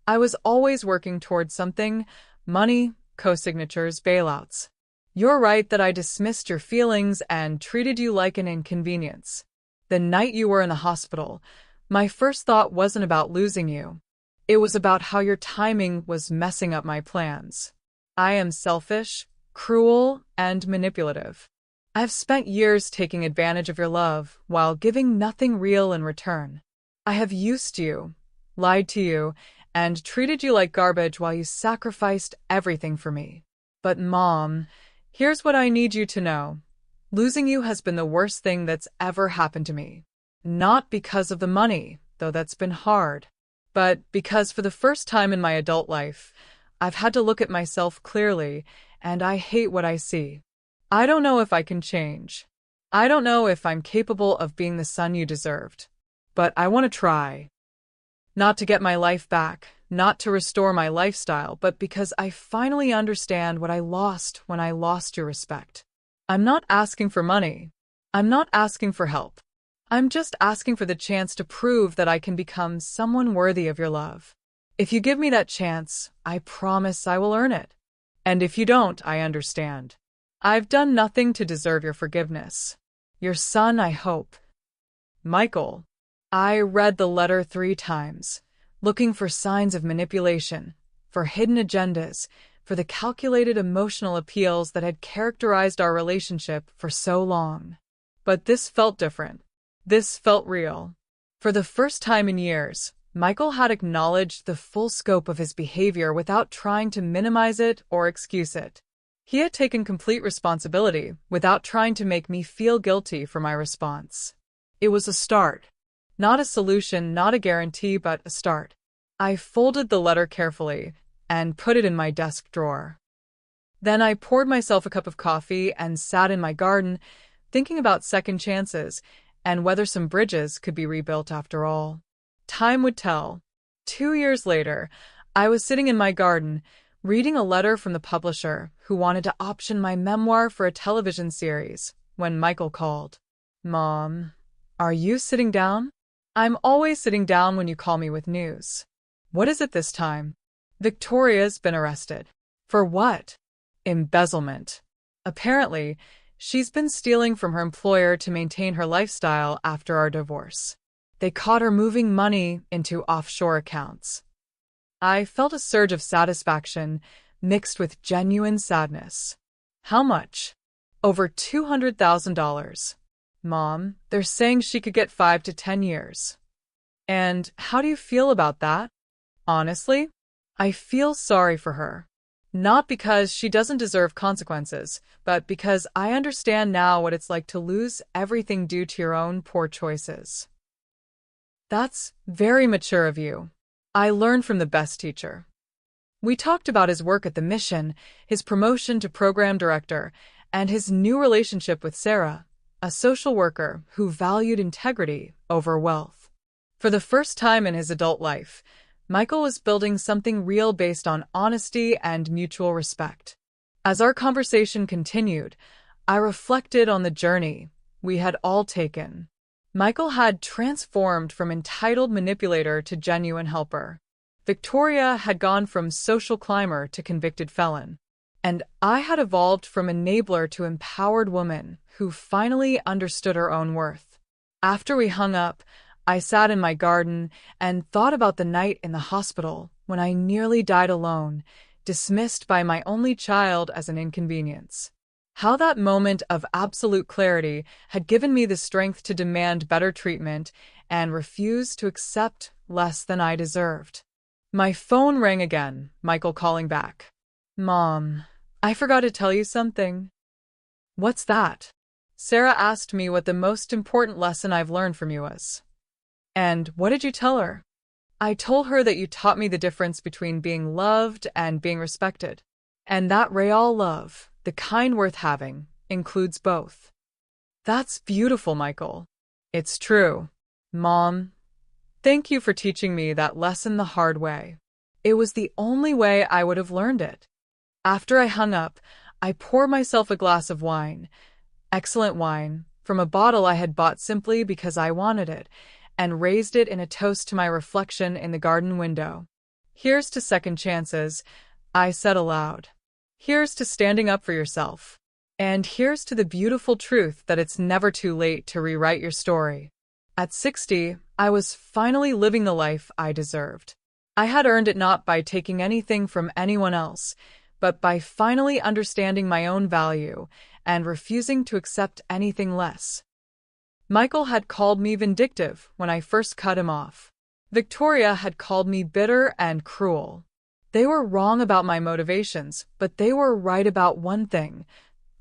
I was always working towards something: money, co-signatures, bailouts. You're right that I dismissed your feelings and treated you like an inconvenience. The night you were in the hospital, my first thought wasn't about losing you. It was about how your timing was messing up my plans. I am selfish, cruel, and manipulative. I've spent years taking advantage of your love while giving nothing real in return. I have used you, lied to you, and treated you like garbage while you sacrificed everything for me. But Mom, here's what I need you to know. Losing you has been the worst thing that's ever happened to me. Not because of the money, though that's been hard, but because for the first time in my adult life, I've had to look at myself clearly, and I hate what I see. I don't know if I can change. I don't know if I'm capable of being the son you deserved. But I want to try. Not to get my life back, not to restore my lifestyle, but because I finally understand what I lost when I lost your respect. I'm not asking for money. I'm not asking for help. I'm just asking for the chance to prove that I can become someone worthy of your love. If you give me that chance, I promise I will earn it. And if you don't, I understand. I've done nothing to deserve your forgiveness. Your son, I hope. Michael. I read the letter 3 times, looking for signs of manipulation, for hidden agendas, for the calculated emotional appeals that had characterized our relationship for so long. But this felt different. This felt real. For the first time in years, Michael had acknowledged the full scope of his behavior without trying to minimize it or excuse it. He had taken complete responsibility without trying to make me feel guilty for my response. It was a start. Not a solution, not a guarantee, but a start. I folded the letter carefully and put it in my desk drawer. Then I poured myself a cup of coffee and sat in my garden, thinking about second chances and whether some bridges could be rebuilt after all. Time would tell. 2 years later, I was sitting in my garden, reading a letter from the publisher who wanted to option my memoir for a television series, when Michael called. Mom, are you sitting down? I'm always sitting down when you call me with news. What is it this time? Victoria's been arrested. For what? Embezzlement. Apparently, She's been stealing from her employer to maintain her lifestyle after our divorce. They caught her moving money into offshore accounts. I felt a surge of satisfaction mixed with genuine sadness. How much? Over $200,000. Mom, they're saying she could get 5 to 10 years. And how do you feel about that? Honestly, I feel sorry for her. Not because she doesn't deserve consequences, but because I understand now what it's like to lose everything due to your own poor choices. That's very mature of you. I learned from the best teacher. We talked about his work at the mission, his promotion to program director, and his new relationship with Sarah, a social worker who valued integrity over wealth. For the first time in his adult life, Michael was building something real based on honesty and mutual respect. As our conversation continued, I reflected on the journey we had all taken. Michael had transformed from entitled manipulator to genuine helper. Victoria had gone from social climber to convicted felon. And I had evolved from enabler to empowered woman who finally understood her own worth. After we hung up, I sat in my garden and thought about the night in the hospital when I nearly died alone, dismissed by my only child as an inconvenience. How that moment of absolute clarity had given me the strength to demand better treatment and refuse to accept less than I deserved. My phone rang again, Michael calling back. Mom, I forgot to tell you something. What's that? Sarah asked me what the most important lesson I've learned from you was. And what did you tell her? I told her that you taught me the difference between being loved and being respected, and that real love, the kind worth having, includes both. That's beautiful, Michael. It's true. Mom, thank you for teaching me that lesson the hard way. It was the only way I would have learned it. After I hung up, I poured myself a glass of wine, excellent wine, from a bottle I had bought simply because I wanted it, and raised it in a toast to my reflection in the garden window. Here's to second chances, I said aloud. Here's to standing up for yourself. And here's to the beautiful truth that it's never too late to rewrite your story. At 60, I was finally living the life I deserved. I had earned it not by taking anything from anyone else, but by finally understanding my own value and refusing to accept anything less. Michael had called me vindictive when I first cut him off. Victoria had called me bitter and cruel. They were wrong about my motivations, but they were right about one thing.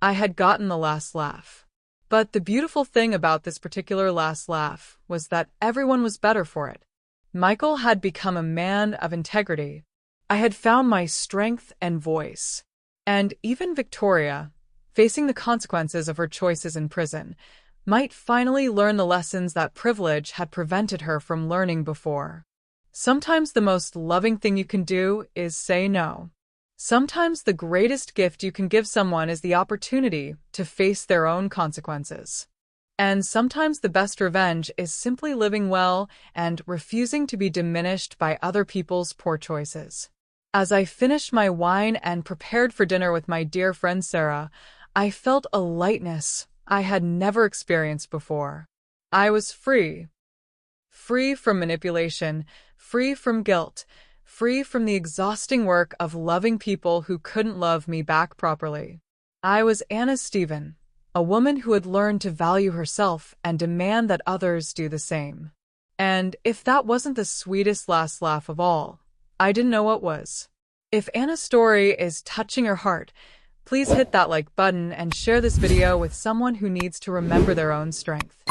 I had gotten the last laugh. But the beautiful thing about this particular last laugh was that everyone was better for it. Michael had become a man of integrity. I had found my strength and voice. And even Victoria, facing the consequences of her choices in prison, might finally learn the lessons that privilege had prevented her from learning before. Sometimes the most loving thing you can do is say no. Sometimes the greatest gift you can give someone is the opportunity to face their own consequences. And sometimes the best revenge is simply living well and refusing to be diminished by other people's poor choices. As I finished my wine and prepared for dinner with my dear friend Sarah, I felt a lightness I had never experienced before. I was free. Free from manipulation, free from guilt, free from the exhausting work of loving people who couldn't love me back properly. I was Anna Stephen, a woman who had learned to value herself and demand that others do the same. And if that wasn't the sweetest last laugh of all, I didn't know what was. If Anna's story is touching your heart, please hit that like button and share this video with someone who needs to remember their own strength.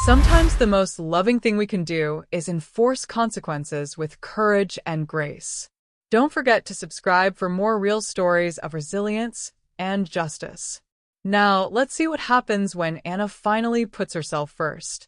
Sometimes the most loving thing we can do is enforce consequences with courage and grace. Don't forget to subscribe for more real stories of resilience and justice. Now, let's see what happens when Anna finally puts herself first.